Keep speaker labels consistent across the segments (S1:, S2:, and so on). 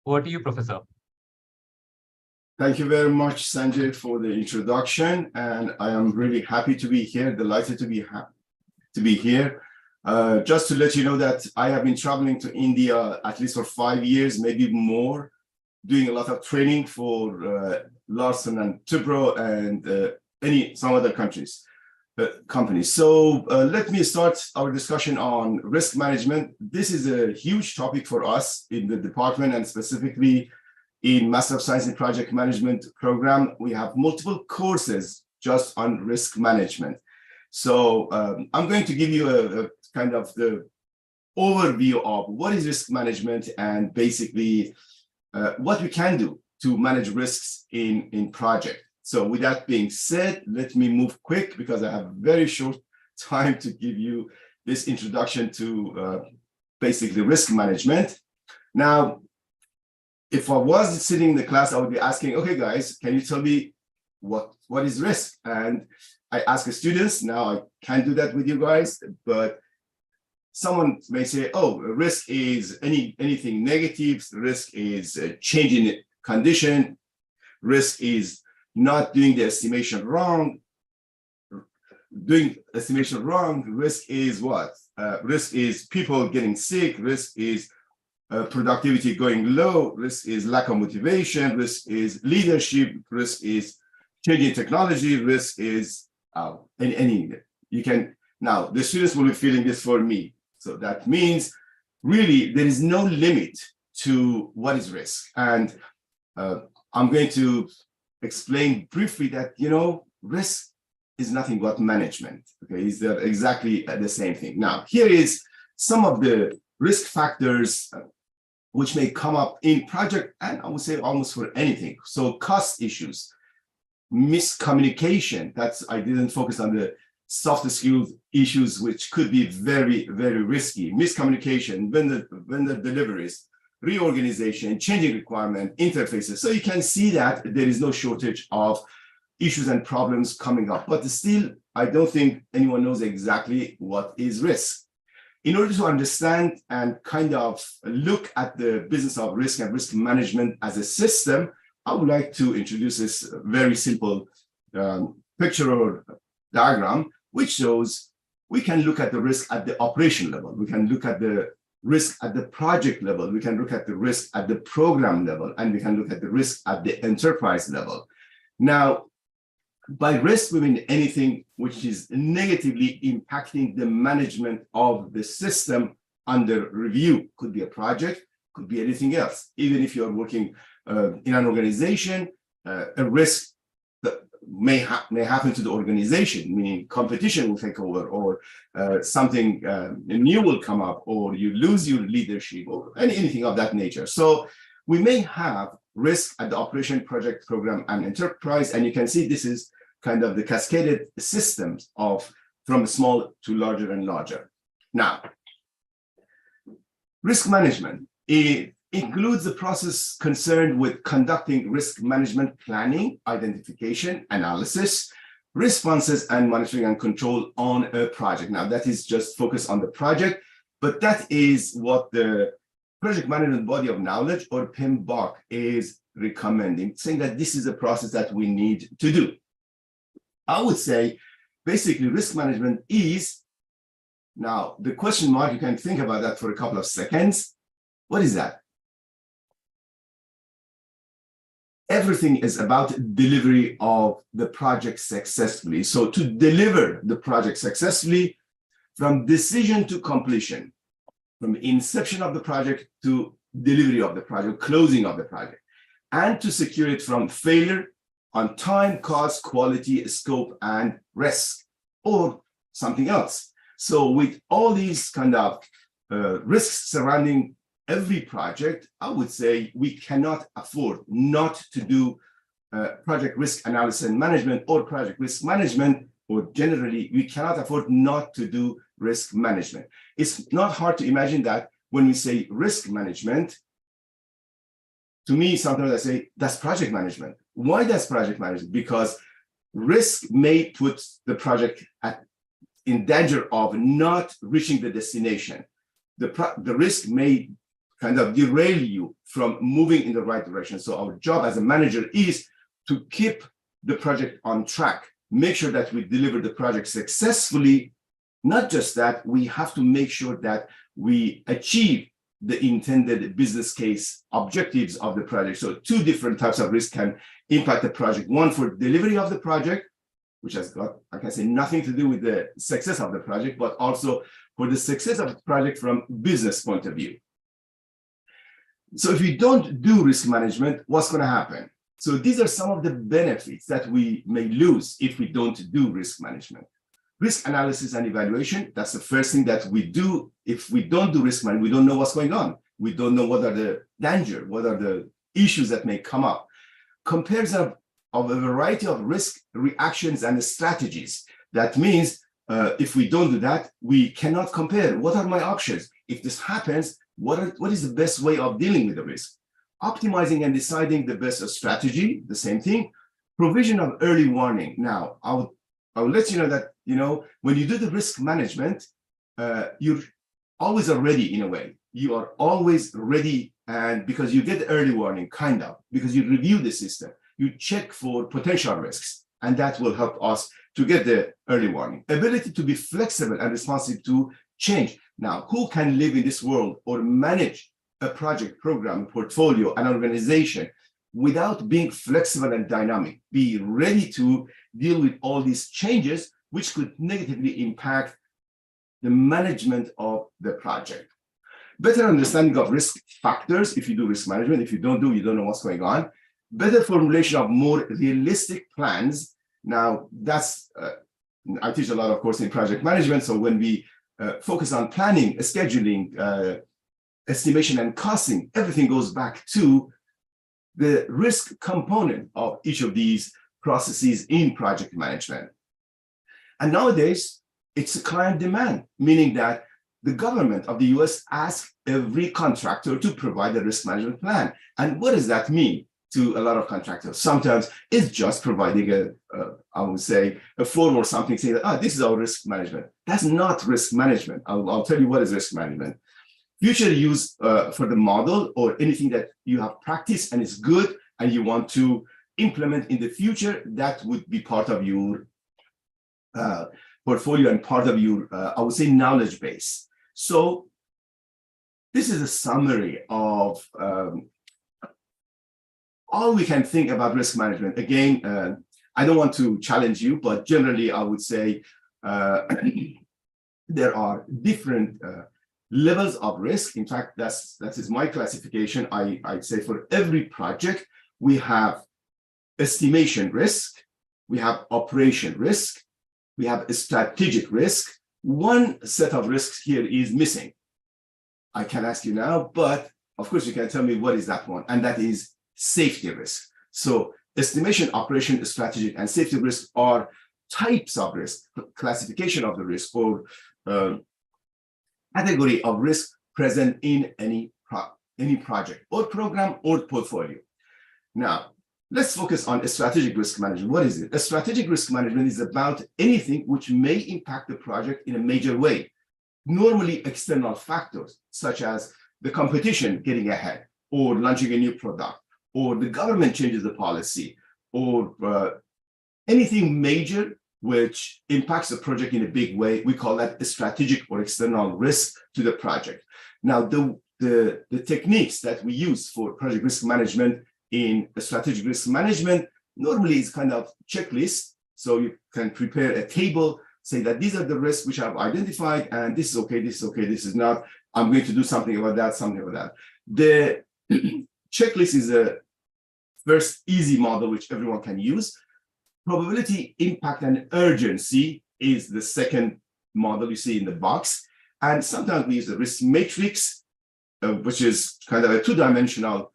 S1: Over to you, Professor.
S2: Thank you very much, Sanjay, for the introduction, and I am really happy to be here, delighted to be here. Just to let you know that I have been traveling to India at least for 5 years, maybe more, doing a lot of training for Larsen and Toubro and some other companies. So let me start our discussion on risk management. This is a huge topic for us in the department, and specifically in Master of Science in Project Management program. We have multiple courses just on risk management. So I'm going to give you a kind of the overview of what is risk management and basically what we can do to manage risks in project. So with that being said, let me move quick because I have very short time to give you this introduction to basically risk management. Now, if I was sitting in the class, I would be asking, okay, guys, can you tell me what is risk? And I ask the students. Now I can't do that with you guys, but someone may say, oh, risk is anything negative. Risk is a change in condition. Risk is not doing the estimation wrong. Doing estimation wrong. Risk is what? Risk is people getting sick. Risk is productivity going low. Risk is lack of motivation. Risk is leadership. Risk is changing technology. Risk is you can now the students will be feeling this for me. So that means really there is no limit to what is risk, and I'm going to explain briefly that risk is nothing but management. Okay, is that exactly the same thing? Now here is some of the risk factors which may come up in project, and I would say almost for anything. So cost issues, miscommunication. I didn't focus on the soft skills issues, which could be very, very risky. Miscommunication, vendor deliveries, reorganization, changing requirement, interfaces. So you can see that there is no shortage of issues and problems coming up, but still, I don't think anyone knows exactly what is risk. In order to understand and kind of look at the business of risk and risk management as a system, I would like to introduce this very simple picture or diagram, which shows we can look at the risk at the operation level. We can look at the risk at the project level. We can look at the risk at the program level, and we can look at the risk at the enterprise level. Now, by risk, we mean anything which is negatively impacting the management of the system under review. Could be a project, could be anything else. Even if you're working in an organization, a risk that may happen to the organization, meaning competition will take over, or something new will come up, or you lose your leadership, or anything of that nature. So we may have risk at the operation, project, program, and enterprise, and you can see this is kind of the cascaded systems from small to larger and larger. Now, risk management, it includes the process concerned with conducting risk management planning, identification, analysis, responses, and monitoring and control on a project. Now, that is just focused on the project, but that is what the Project Management Body of Knowledge, or PMBOK, is recommending, saying that this is a process that we need to do. I would say, basically, risk management is, now, the question mark, you can think about that for a couple of seconds. What is that? Everything is about delivery of the project successfully. So to deliver the project successfully, from decision to completion, from inception of the project to delivery of the project, closing of the project, and to secure it from failure on time, cost, quality, scope, and risk, or something else. So with all these kind of risks surrounding every project, I would say we cannot afford not to do project risk analysis and management, or project risk management, or generally, we cannot afford not to do risk management. It's not hard to imagine that when we say risk management, to me, sometimes I say, that's project management. Why that's project management? Because risk may put the project in danger of not reaching the destination. The risk may kind of derail you from moving in the right direction. So our job as a manager is to keep the project on track, make sure that we deliver the project successfully. Not just that, we have to make sure that we achieve the intended business case objectives of the project. So two different types of risk can impact the project. One for delivery of the project, which has got, I can say, nothing to do with the success of the project, but also for the success of the project from business point of view. So if you don't do risk management, what's going to happen? So these are some of the benefits that we may lose if we don't do risk management. Risk analysis and evaluation, that's the first thing that we do. If we don't do risk management, we don't know what's going on. We don't know what are the danger, what are the issues that may come up. Comparison of a variety of risk reactions and strategies. That means if we don't do that, we cannot compare. What are my options? If this happens, what is the best way of dealing with the risk? Optimizing and deciding the best strategy, the same thing. Provision of early warning. Now, I will let you know that, when you do the risk management, you're always ready in a way. You are always ready, and because you get early warning, kind of, because you review the system, you check for potential risks, and that will help us to get the early warning. Ability to be flexible and responsive to change. Now, who can live in this world or manage a project, program, portfolio, an organization without being flexible and dynamic, be ready to deal with all these changes, which could negatively impact the management of the project. Better understanding of risk factors if you do risk management. If you don't know what's going on. Better formulation of more realistic plans. Now, that's, I teach a lot, of course, in project management. So when we focus on planning, scheduling, estimation, and costing, everything goes back to the risk component of each of these processes in project management. And nowadays, it's a client demand, meaning that the government of the US asks every contractor to provide a risk management plan. And what does that mean to a lot of contractors? Sometimes it's just providing I would say, a form or something saying that, this is our risk management. That's not risk management. I'll tell you what is risk management. Future use for the model or anything that you have practiced and is good and you want to implement in the future, that would be part of your portfolio and part of your, I would say, knowledge base. So this is a summary of all we can think about risk management. Again, I don't want to challenge you, but generally I would say there are different levels of risk. In fact, that is my classification. I'd say for every project, we have estimation risk, we have operation risk, we have a strategic risk. One set of risks here is missing. I can ask you now, but of course you can tell me what is that one, and that is safety risk. So estimation, operation, strategic, and safety risk are types of risk, classification of the risk, or category of risk present in any project or program or portfolio. Now, let's focus on strategic risk management. What is it? A strategic risk management is about anything which may impact the project in a major way. Normally external factors, such as the competition getting ahead, or launching a new product, or the government changes the policy, or anything major which impacts the project in a big way. We call that a strategic or external risk to the project. Now, the techniques that we use for project risk management in a strategic risk management normally is kind of checklist. So you can prepare a table, say that these are the risks which I've identified, and this is okay, this is okay, this is not. I'm going to do something about that, something about that. The checklist is a first easy model which everyone can use. Probability, impact, and urgency is the second model you see in the box. And sometimes we use the risk matrix, which is kind of a two-dimensional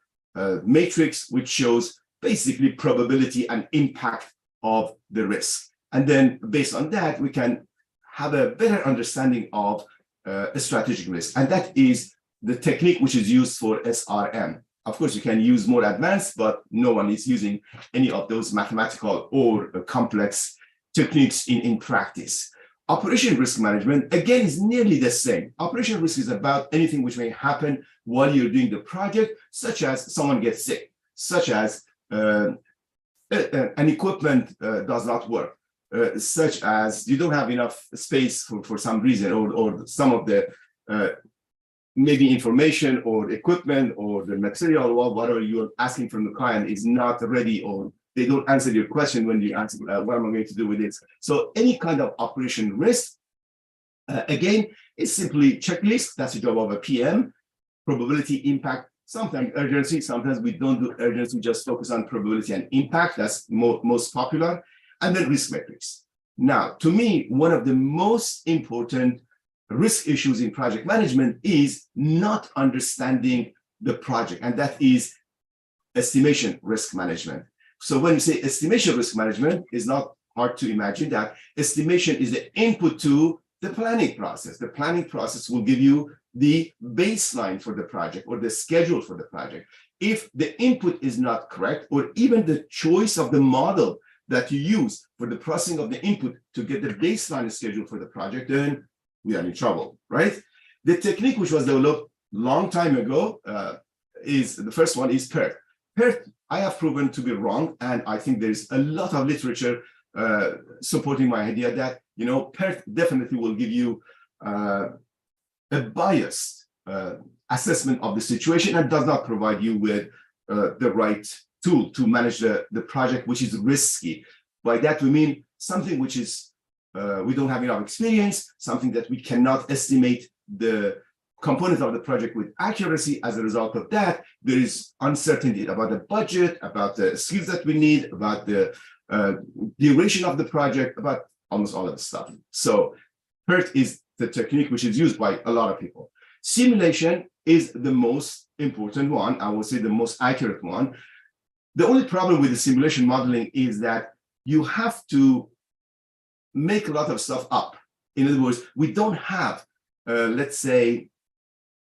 S2: matrix, which shows basically probability and impact of the risk. And then based on that, we can have a better understanding of a strategic risk. And that is the technique which is used for SRM. Of course, you can use more advanced, but no one is using any of those mathematical or complex techniques in practice. Operation risk management, again, is nearly the same. Operation risk is about anything which may happen while you're doing the project, such as someone gets sick, such as an equipment does not work, such as you don't have enough space for some reason, or some of the maybe information or equipment or the material or whatever you're asking from the client is not ready, or they don't answer your question when you ask, what am I going to do with this? So any kind of operation risk, again, is simply checklist. That's the job of a PM. Probability, impact, sometimes urgency. Sometimes we don't do urgency, just focus on probability and impact. That's most popular. And then risk metrics. Now, to me, one of the most important risk issues in project management is not understanding the project, and that is estimation risk management. So when you say estimation risk management, it's not hard to imagine that estimation is the input to the planning process. The planning process will give you the baseline for the project or the schedule for the project. If the input is not correct, or even the choice of the model that you use for the processing of the input to get the baseline schedule for the project, then we are in trouble, right? The technique which was developed long time ago is, the first one is PERT. PERT, I have proven to be wrong, and I think there's a lot of literature supporting my idea that, you know, PERT definitely will give you a biased assessment of the situation and does not provide you with the right tool to manage the project, which is risky. By that, we mean something which is we don't have enough experience, something that we cannot estimate the component of the project with accuracy. As a result of that, there is uncertainty about the budget, about the skills that we need, about the duration of the project, about almost all of the stuff. So PERT is the technique which is used by a lot of people. Simulation is the most important one, I would say the most accurate one. The only problem with the simulation modeling is that you have to make a lot of stuff up. In other words, we don't have, let's say,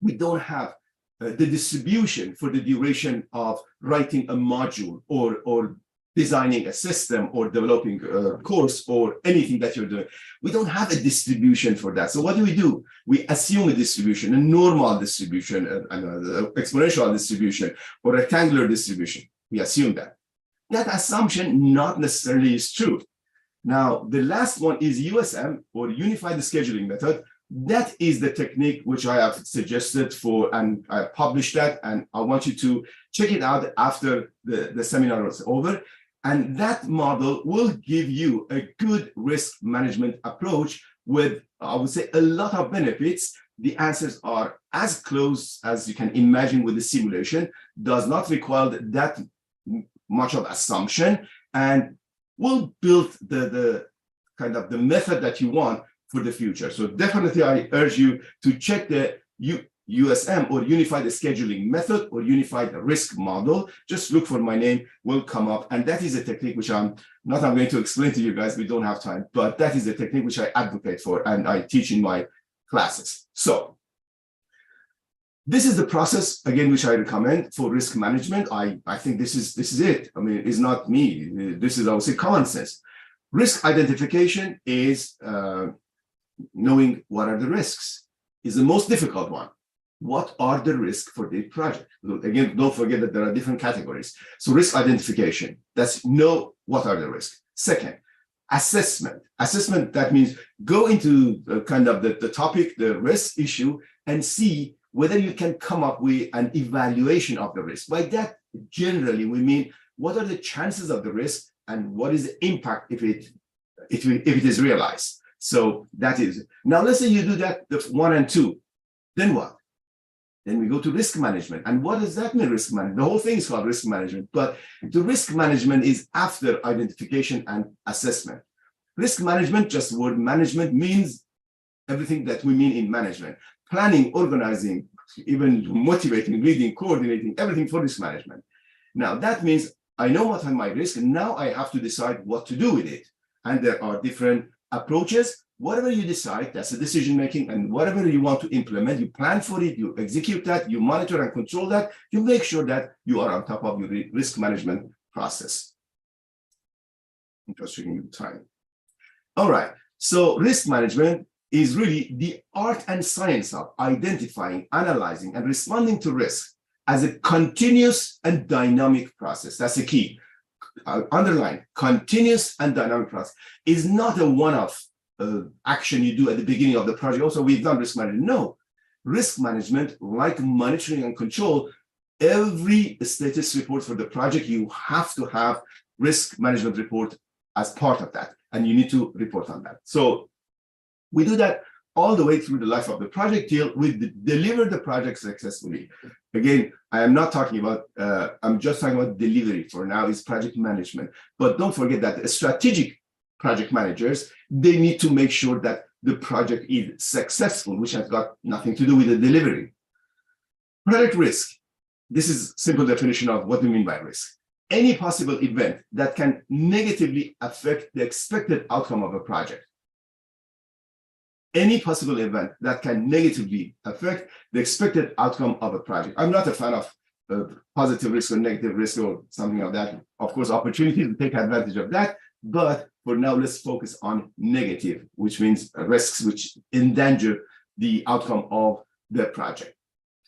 S2: we don't have the distribution for the duration of writing a module or designing a system or developing a course or anything that you're doing. We don't have a distribution for that. So what do? We assume a distribution, a normal distribution, an exponential distribution, or rectangular distribution. We assume that. That assumption not necessarily is true. Now, the last one is USM, or Unified Scheduling Method. That is the technique which I have suggested for, and I published that, and I want you to check it out after the seminar is over. And that model will give you a good risk management approach with, I would say, a lot of benefits. The answers are as close as you can imagine with the simulation, does not require that much of assumption, and will build the kind of the method that you want for the future. So definitely I urge you to check the USM, or Unified Scheduling Method, or Unified Risk Model. Just look for my name, will come up. And that is a technique which I'm going to explain to you guys, we don't have time, but that is a technique which I advocate for and I teach in my classes. So this is the process, again, which I recommend for risk management. I think this is it. I mean, it's not me. This is, I would say, common sense. Risk identification is knowing what are the risks, is the most difficult one. What are the risks for the project? Again, don't forget that there are different categories. So risk identification, that's know what are the risks. Second, assessment. Assessment, that means go into kind of the topic, the risk issue, and see whether you can come up with an evaluation of the risk. By that, generally, we mean what are the chances of the risk and what is the impact if it is realized. So that is, now let's say you do that, the 1 and 2, then what? Then we go to risk management. And what does that mean, risk management? The whole thing is called risk management, but the risk management is after identification and assessment. Risk management, just the word management, means everything that we mean in management. Planning, organizing, even motivating, leading, coordinating, everything for risk management. Now, that means I know what are my risks, and now I have to decide what to do with it. And there are different approaches. Whatever you decide, that's the decision making, and whatever you want to implement, you plan for it, you execute that, you monitor and control that, you make sure that you are on top of your risk management process. I'm just checking the time. All right. So risk management is really the art and science of identifying, analyzing, and responding to risk as a continuous and dynamic process. That's the key. Underline, continuous and dynamic process is not a one-off action you do at the beginning of the project. Also, we've done risk management. No, risk management, like monitoring and control, every status report for the project, you have to have risk management report as part of that, and you need to report on that. So we do that all the way through the life of the project till we deliver the project successfully. Again, I am not talking about, I'm just talking about delivery for now, is project management. But don't forget that strategic project managers, they need to make sure that the project is successful, which has got nothing to do with the delivery. Project risk. This is simple definition of what we mean by risk. Any possible event that can negatively affect the expected outcome of a project. Any possible event that can negatively affect the expected outcome of a project. I'm not a fan of positive risk or negative risk or something like that. Of course, opportunities to take advantage of that, but for now, let's focus on negative, which means risks which endanger the outcome of the project.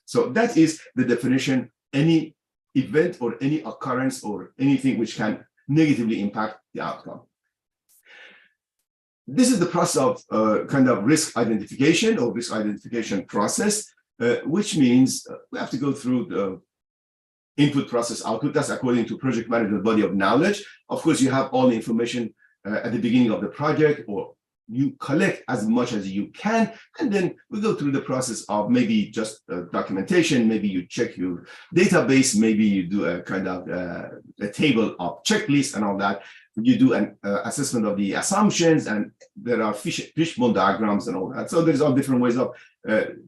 S2: So that is the definition, any event or any occurrence or anything which can negatively impact the outcome. This is the process of kind of risk identification or risk identification process, which means we have to go through the input, process, output. That's according to project management body of knowledge. Of course, you have all the information at the beginning of the project, or you collect as much as you can, and then we go through the process of maybe just documentation, maybe you check your database, maybe you do a kind of a table of checklists and all that. You do an assessment of the assumptions, and there are fishbone diagrams and all that. So there's all different ways of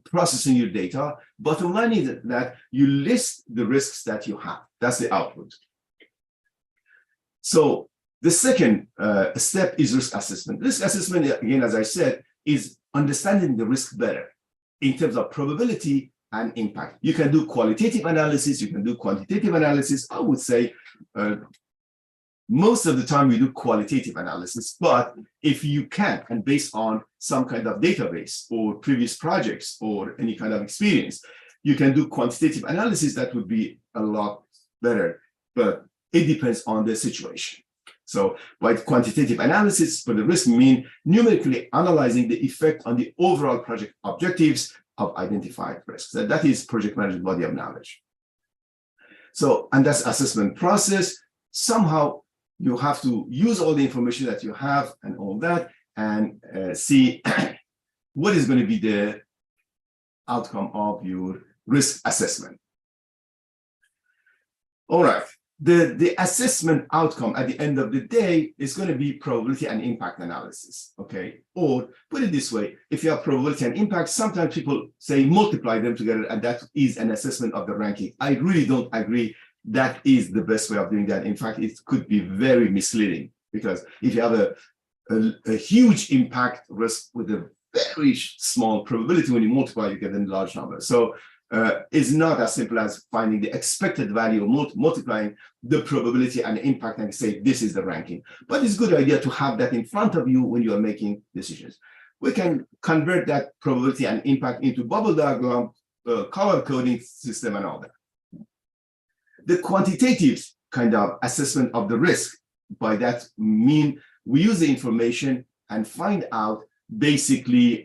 S2: processing your data. Bottom line is that you list the risks that you have. That's the output. So the second step is risk assessment. Risk assessment, again, as I said, is understanding the risk better in terms of probability and impact. You can do qualitative analysis, you can do quantitative analysis. I would say most of the time we do qualitative analysis, but if you can, and based on some kind of database or previous projects or any kind of experience, you can do quantitative analysis. That would be a lot better, but it depends on the situation. So by quantitative analysis for the risk, mean numerically analyzing the effect on the overall project objectives of identified risks. That is project management body of knowledge. So, and that's assessment process. Somehow you have to use all the information that you have and all that, and see what is going to be the outcome of your risk assessment. All right. The assessment outcome at the end of the day is going to be probability and impact analysis, okay? Or put it this way, if you have probability and impact, sometimes people say multiply them together, and that is an assessment of the ranking. I really don't agree that is the best way of doing that. In fact, it could be very misleading, because if you have a huge impact risk with a very small probability, when you multiply, you get a large number. So it's not as simple as finding the expected value, multiplying the probability and impact, and say this is the ranking. But it's a good idea to have that in front of you when you are making decisions. We can convert that probability and impact into bubble diagram, color coding system, and all that. The quantitative kind of assessment of the risk, by that mean we use the information and find out basically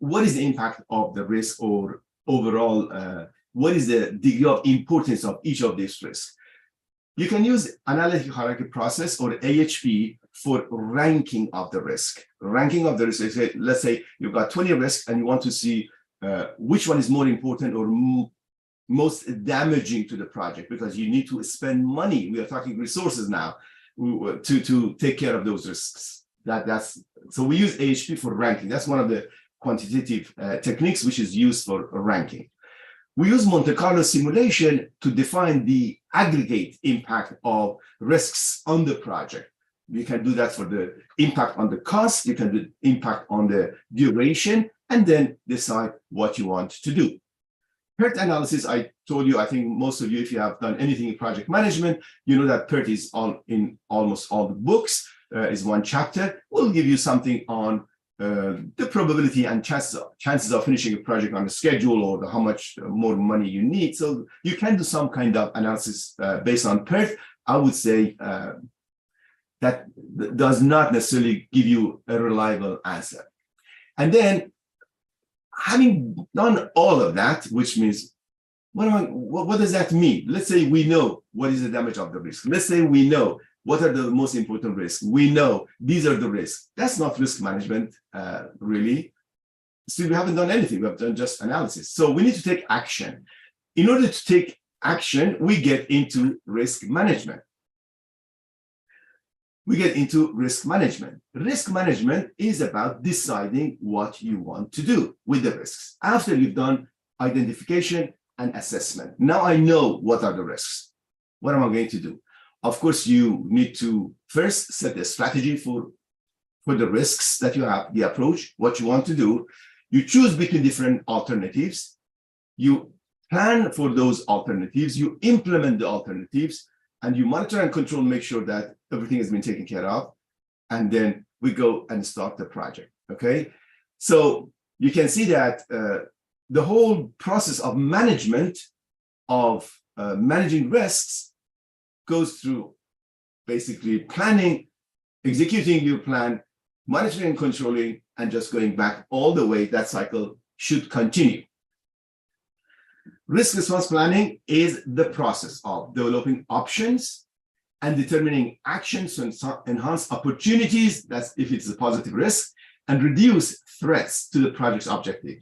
S2: what is the impact of the risk, or overall, what is the degree of importance of each of these risks. You can use analytic hierarchy process or AHP for ranking of the risk. Ranking of the risk is, let's say you've got 20 risks and you want to see which one is more important or most damaging to the project, because you need to spend money. We are talking resources now to take care of those risks. So we use AHP for ranking. That's one of the quantitative techniques which is used for ranking. We use Monte Carlo simulation to define the aggregate impact of risks on the project. You can do that for the impact on the cost, you can do impact on the duration, and then decide what you want to do. PERT analysis, I told you, I think most of you, if you have done anything in project management, you know that PERT is in almost all the books. is one chapter. We'll give you something on the probability and chances of finishing a project on a schedule, or how much more money you need. So you can do some kind of analysis based on PERT. I would say that does not necessarily give you a reliable answer. And then, having done all of that, which means, what does that mean? Let's say we know what is the damage of the risk. Let's say we know what are the most important risks. We know these are the risks. That's not risk management, really. Still, we haven't done anything. We have done just analysis. So we need to take action. In order to take action, we get into risk management. Risk management is about deciding what you want to do with the risks. After you've done identification and assessment, now I know what are the risks. What am I going to do? Of course, you need to first set a strategy for the risks that you have, the approach, what you want to do. You choose between different alternatives. You plan for those alternatives. You implement the alternatives, and you monitor and control, make sure that everything has been taken care of. And then we go and start the project, okay? So you can see that the whole process of management of managing risks goes through basically planning, executing your plan, monitoring and controlling, and just going back all the way. That cycle should continue. Risk response planning is the process of developing options and determining actions to enhance opportunities, that's if it's a positive risk, and reduce threats to the project's objective.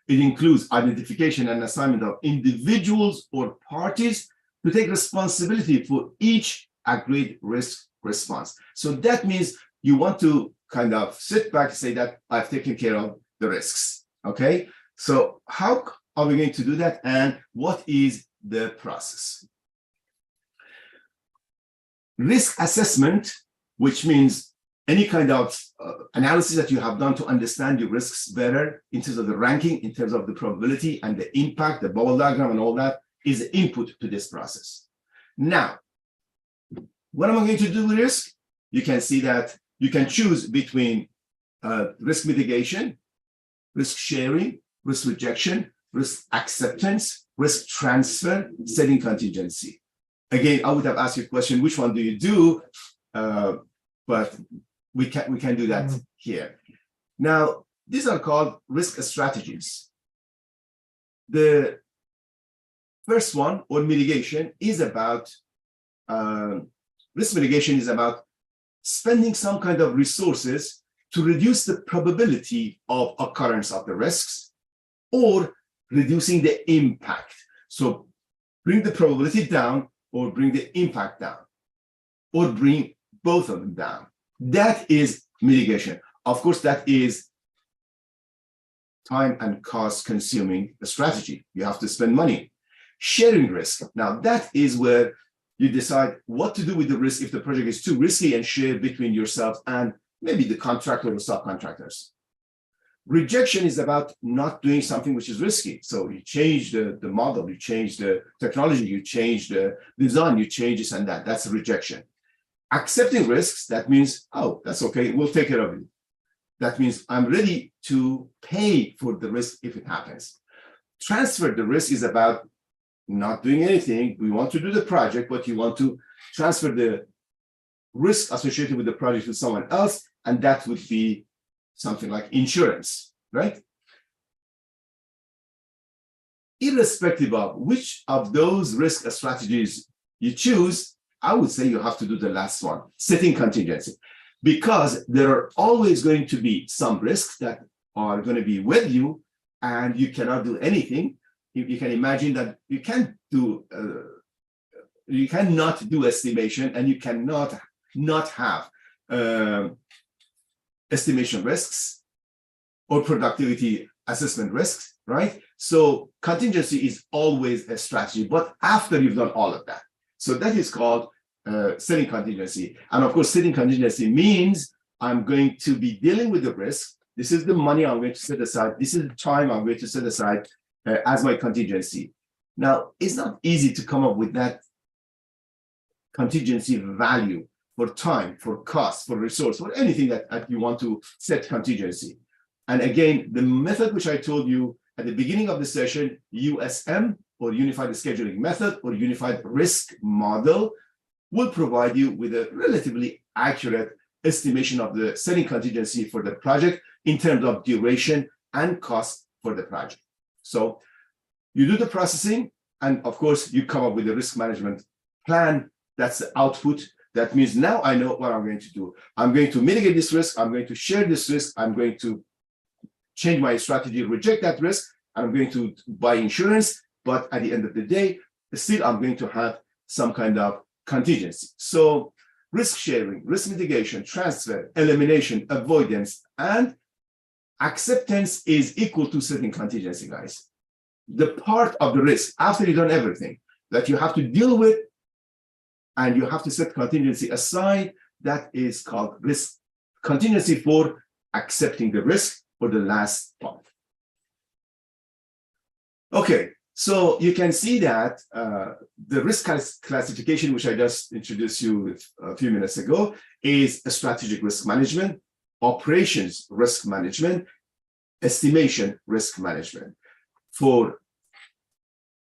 S2: It includes identification and assignment of individuals or parties to take responsibility for each agreed risk response. So that means you want to kind of sit back and say that I've taken care of the risks, okay? So how are we going to do that, and what is the process? Risk assessment, which means any kind of analysis that you have done to understand your risks better in terms of the ranking, in terms of the probability and the impact, the bubble diagram and all that, is input to this process. Now, what am I going to do with risk? You can see that you can choose between risk mitigation, risk sharing, risk rejection, risk acceptance, risk transfer, setting contingency. Again, I would have asked you a question, which one do you do? But we can do that here. Now, these are called risk strategies. The first one, or mitigation, is about, risk mitigation is about spending some kind of resources to reduce the probability of occurrence of the risks, or reducing the impact. So bring the probability down, or bring the impact down, or bring both of them down. That is mitigation. Of course, that is time and cost consuming a strategy. You have to spend money. Sharing risk. Now, that is where you decide what to do with the risk if the project is too risky, and share between yourself and maybe the contractor or subcontractors. Rejection is about not doing something which is risky. So you change the model, you change the technology, you change the design, you change this and that. That's a rejection. Accepting risks, that means, oh, that's okay, we'll take care of it. That means I'm ready to pay for the risk if it happens. Transfer the risk is about not doing anything. We want to do the project, but you want to transfer the risk associated with the project to someone else, and that would be something like insurance, right? Irrespective of which of those risk strategies you choose, I would say you have to do the last one, setting contingency, because there are always going to be some risks that are going to be with you, and you cannot do anything. You can imagine that you can't do, you cannot do estimation, and you cannot not have estimation risks or productivity assessment risks, right? So contingency is always a strategy, but after you've done all of that. So that is called setting contingency. And of course, setting contingency means I'm going to be dealing with the risk. This is the money I'm going to set aside. This is the time I'm going to set aside as my contingency. Now, it's not easy to come up with that contingency value. for time, for cost, for resource, for anything that you want to set contingency. And again, the method which I told you at the beginning of the session, USM, or Unified Scheduling Method, or Unified Risk Model, will provide you with a relatively accurate estimation of the setting contingency for the project in terms of duration and cost for the project. So you do the processing, and of course, you come up with a risk management plan. That's the output. That means now I know what I'm going to do. I'm going to mitigate this risk. I'm going to share this risk. I'm going to change my strategy, reject that risk. I'm going to buy insurance. But at the end of the day, still I'm going to have some kind of contingency. So risk sharing, risk mitigation, transfer, elimination, avoidance, and acceptance is equal to setting contingency, guys. The part of the risk, after you've done everything, that you have to deal with and you have to set contingency aside, that is called risk contingency for accepting the risk for the last part. Okay, so you can see that the risk classification, which I just introduced you a few minutes ago, is a strategic risk management, operations risk management, estimation risk management. For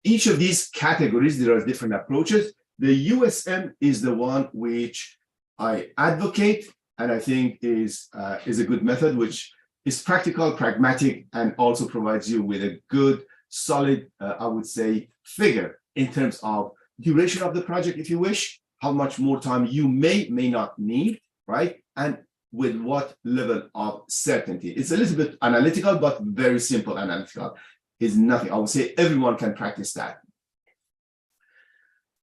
S2: each of these categories, there are different approaches. The USM is the one which I advocate, and I think is a good method, which is practical, pragmatic, and also provides you with a good, solid, I would say, figure in terms of duration of the project, if you wish, how much more time you may not need, right? And with what level of certainty. It's a little bit analytical, but very simple analytical. Is nothing. I would say everyone can practice that.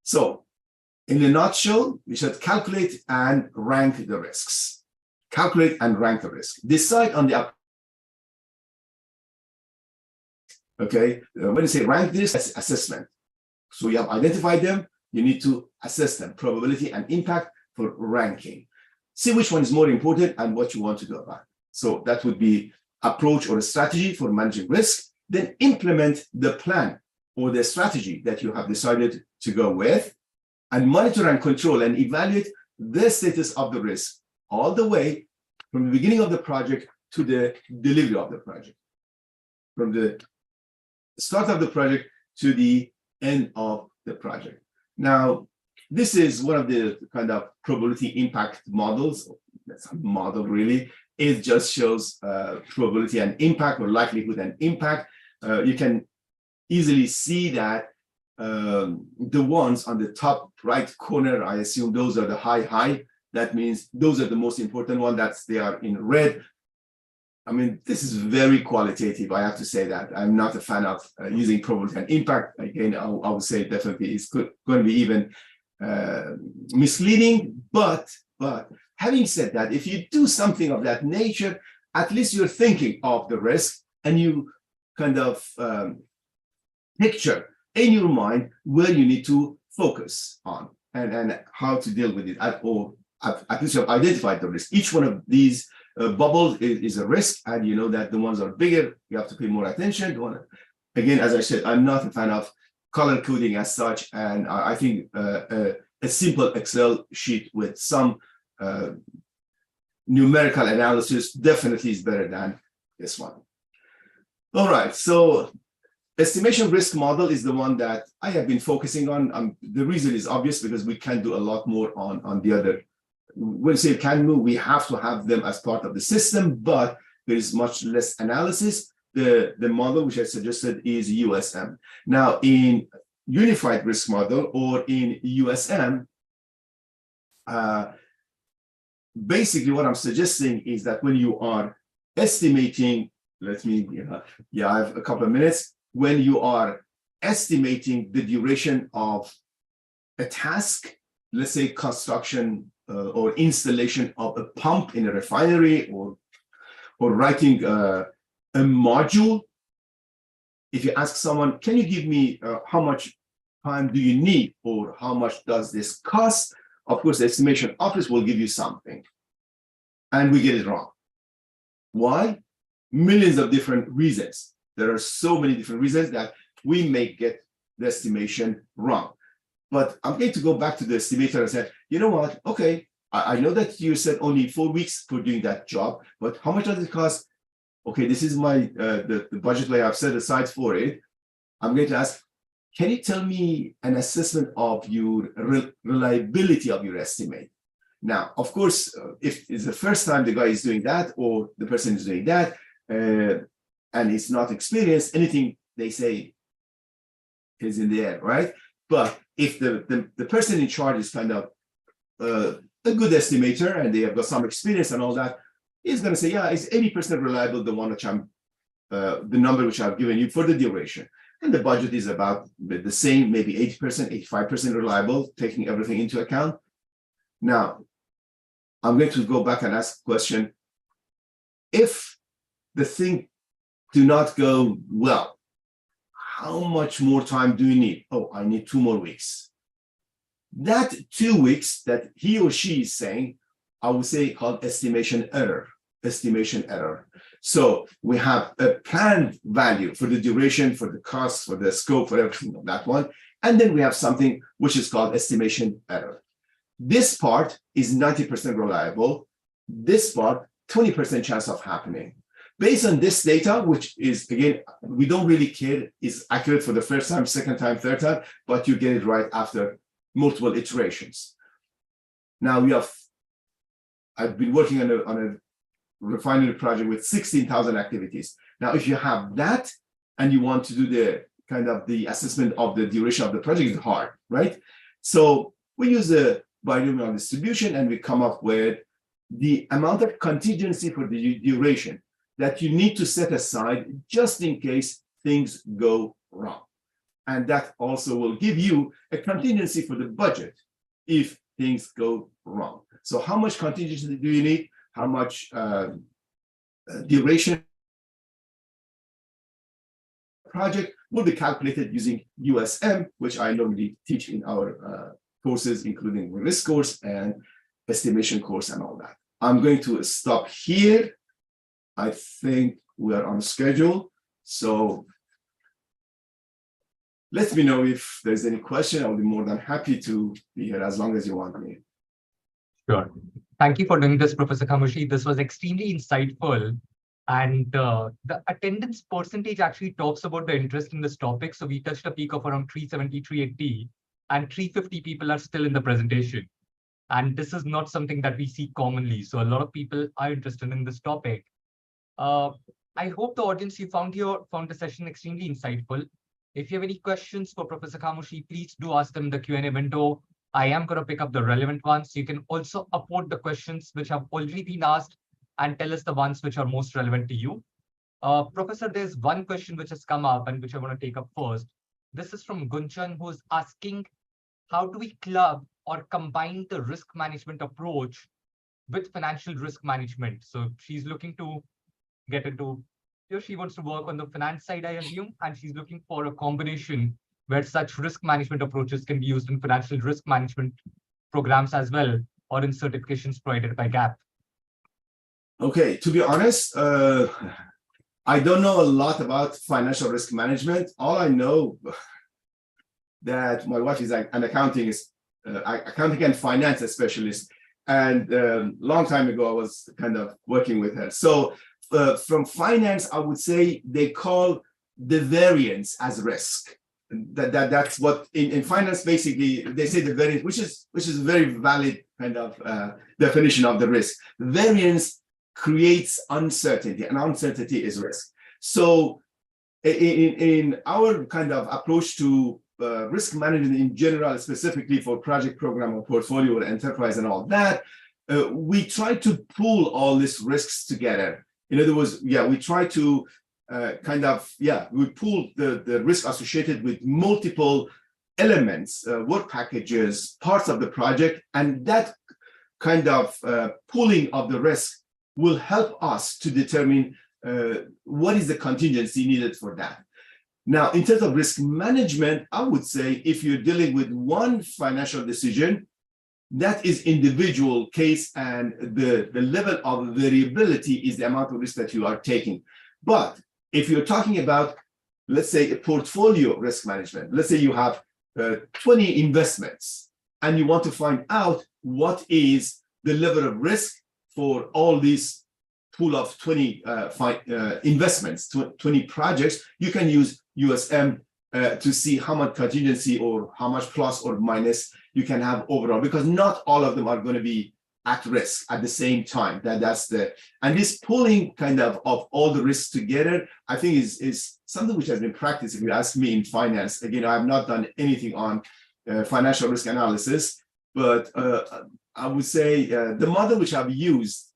S2: So, in a nutshell, we should calculate and rank the risks. Calculate and rank the risk. Decide on the okay. When you say rank this, that's assessment. So you have identified them. You need to assess them, probability and impact for ranking. See which one is more important and what you want to do about it. So that would be approach or a strategy for managing risk. Then implement the plan or the strategy that you have decided to go with, and monitor and control and evaluate the status of the risk all the way from the beginning of the project to the delivery of the project, from the start of the project to the end of the project. Now, this is one of the kind of probability impact models. That's a model, really. It just shows probability and impact, or likelihood and impact. You can easily see that the ones on the top right corner, I assume those are the high. That means those are the most important ones. They are in red. I mean, this is very qualitative. I have to say that I'm not a fan of using probability and impact. Again, I would say definitely it's going to be even misleading. But having said that, if you do something of that nature, at least you're thinking of the risk and you kind of picture in your mind where you need to focus on and how to deal with it, or at least you have identified the risk. Each one of these bubbles is a risk, and you know that the ones are bigger, you have to pay more attention. Again, as I said, I'm not a fan of color coding as such, and I think a simple Excel sheet with some numerical analysis definitely is better than this one. All right, so estimation risk model is the one that I have been focusing on. The reason is obvious, because we can do a lot more on the other. When we say can do, we have to have them as part of the system, but there is much less analysis. The model which I suggested is USM. Now, in unified risk model or in USM, basically what I'm suggesting is that when you are estimating, I have a couple of minutes. When you are estimating the duration of a task, let's say construction or installation of a pump in a refinery, or writing a module, if you ask someone, can you give me how much time do you need, or how much does this cost? Of course, the estimation office will give you something, and we get it wrong. Why? Millions of different reasons. There are so many different reasons that we may get the estimation wrong. But I'm going to go back to the estimator and say, you know what? Okay, I know that you said only 4 weeks for doing that job, but how much does it cost? Okay, this is my the budget I have set aside for it. I'm going to ask, can you tell me an assessment of your reliability of your estimate? Now, of course, if it's the first time the guy is doing that or the person is doing that and it's not experienced, anything they say is in the air, right? But if the person in charge is kind of a good estimator and they have got some experience and all that, he's going to say, yeah, it's 80% reliable, the one which I'm, the number which I've given you for the duration. And the budget is about the same, maybe 80%, 85% reliable, taking everything into account. Now, I'm going to go back and ask the question, if the thing do not go well, how much more time do you need? Oh, I need 2 more weeks. That 2 weeks that he or she is saying, I would say called estimation error. So we have a planned value for the duration, for the cost, for the scope, for everything of that one. And then we have something which is called estimation error. This part is 90% reliable. This part, 20% chance of happening. Based on this data, which is, again, we don't really care, is accurate for the first time, second time, third time, but you get it right after multiple iterations. Now I've been working on a refinery project with 16,000 activities. Now, if you have that and you want to do the kind of the assessment of the duration of the project, it's hard, right? So we use the binomial distribution and we come up with the amount of contingency for the duration that you need to set aside just in case things go wrong. And that also will give you a contingency for the budget if things go wrong. So how much contingency do you need? How much duration project will be calculated using USM, which I normally teach in our courses, including risk course and estimation course and all that. I'm going to stop here. I think we are on schedule. So let me know if there's any question. I'll be more than happy to be here as long as you want me.
S1: Sure. Thank you for doing this, Professor Khamoshi. This was extremely insightful. And the attendance percentage actually talks about the interest in this topic. So we touched a peak of around 370, 380, and 350 people are still in the presentation. And this is not something that we see commonly. So a lot of people are interested in this topic. I hope the audience you found the session extremely insightful. If you have any questions for Professor Khamoshi, please do ask them in the Q&A window. I am going to pick up the relevant ones. You can also upload the questions which have already been asked and tell us the ones which are most relevant to you. Professor, there's one question which has come up and which I want to take up first. This is from Gunchan, who's asking, how do we club or combine the risk management approach with financial risk management? So she's looking to get into, she wants to work on the finance side, I assume, and she's looking for a combination where such risk management approaches can be used in financial risk management programs as well, or in certifications provided by GAP.
S2: Okay, to be honest, I don't know a lot about financial risk management. All I know that my wife is an accounting and finance specialist, and long time ago I was kind of working with her. So from finance, I would say they call the variance as risk. That's what in finance basically they say the variance, which is a very valid kind of definition of the risk. Variance creates uncertainty, and uncertainty is risk. So in our kind of approach to risk management in general, specifically for project, program, or portfolio, or enterprise, and all that, we try to pool all these risks together. In other words, we try to we pool the risk associated with multiple elements, work packages, parts of the project, and that kind of pooling of the risk will help us to determine what is the contingency needed for that. Now, in terms of risk management, I would say if you're dealing with one financial decision, that is individual case, and the level of variability is the amount of risk that you are taking. But if you're talking about, let's say, a portfolio risk management, let's say you have 20 investments and you want to find out what is the level of risk for all these pool of 20 investments, 20 projects, you can use USM to see how much contingency or how much plus or minus you can have overall, because not all of them are going to be at risk at the same time. And this pulling kind of all the risks together, I think is something which has been practiced. If you ask me in finance, again, I have not done anything on financial risk analysis, but I would say the model which I've used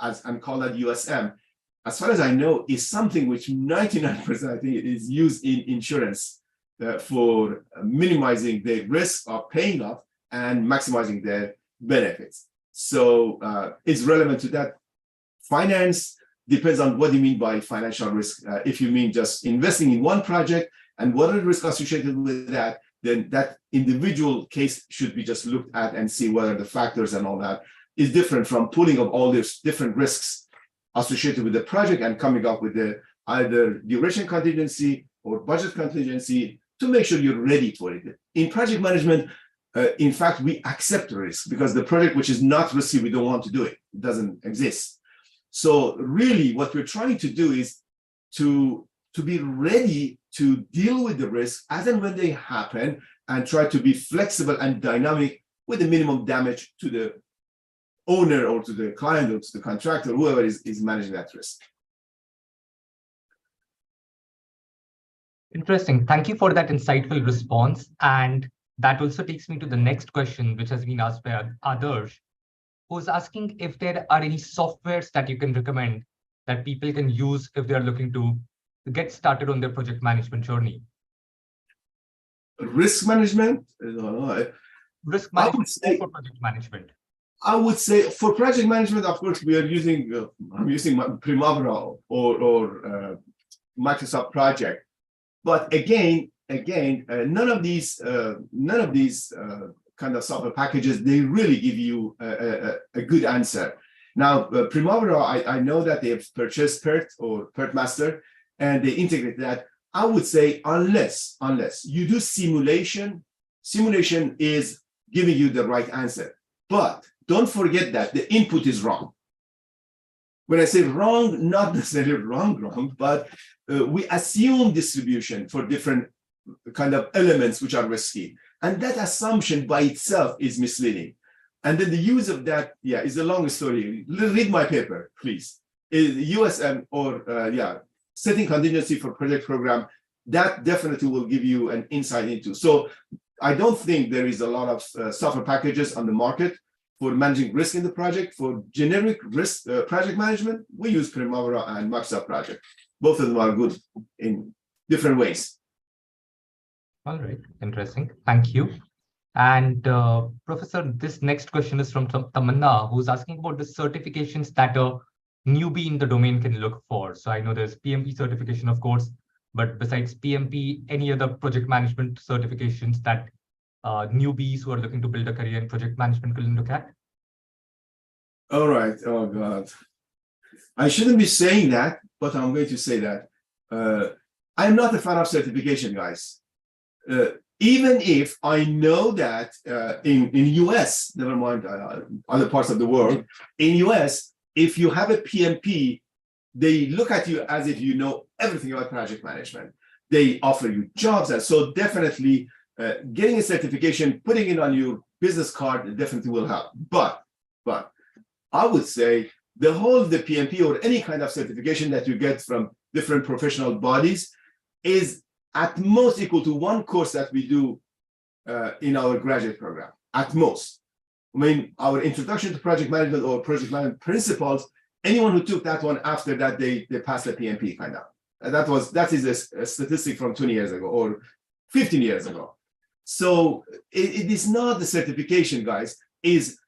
S2: and call that USM, as far as I know, is something which 99% I think is used in insurance for minimizing the risk of paying off and maximizing their benefits. So it's relevant to that. Finance depends on what you mean by financial risk. If you mean just investing in one project and what are the risks associated with that, then that individual case should be just looked at and see whether the factors and all that is different from pooling of all these different risks associated with the project and coming up with the either duration contingency or budget contingency to make sure you're ready for it. In project management, in fact, we accept risk because the project which is not risky, we don't want to do it. It doesn't exist. So really what we're trying to do is to be ready to deal with the risks as and when they happen and try to be flexible and dynamic with the minimum damage to the owner or to the client or to the contractor, whoever is managing that risk.
S1: Interesting. Thank you for that insightful response. And that also takes me to the next question, which has been asked by Adarsh, who's asking if there are any softwares that you can recommend that people can use if they're looking to get started on their project management journey.
S2: Risk management?
S1: Risk management for project management.
S2: I would say for project management, of course, we are using, I'm using Primavera or Microsoft Project. But again, none of these kind of software packages, they really give you a good answer. Now, Primavera, I know that they have purchased PERT or PERT Master, and they integrate that. I would say unless you do simulation is giving you the right answer. But don't forget that the input is wrong. When I say wrong, not necessarily wrong, but we assume distribution for different kind of elements which are risky. And that assumption by itself is misleading. And then the use of that, is a long story. Read my paper, please. USM or setting contingency for project program, that definitely will give you an insight into. So I don't think there is a lot of software packages on the market for managing risk in the project. For generic risk project management, we use Primavera and Microsoft Project. Both of them are good in different ways.
S1: All right, interesting. Thank you. And Professor, this next question is from Tamanna, who's asking about the certifications that a newbie in the domain can look for. So I know there's PMP certification, of course, but besides PMP, any other project management certifications that newbies who are looking to build a career in project management can look at?
S2: All right. Oh, God. I shouldn't be saying that, but I'm going to say that. I'm not a fan of certification, guys. Even if I know that in US, never mind other parts of the world, in US, if you have a PMP, they look at you as if you know everything about project management. They offer you jobs. And so definitely getting a certification, putting it on your business card definitely will help. But I would say the PMP or any kind of certification that you get from different professional bodies is at most equal to one course that we do in our graduate program, at most. I mean, our introduction to project management or project management principles, anyone who took that one after that, they passed the PMP kind of. That is a statistic from 20 years ago or 15 years ago. So it is not the certification, guys, is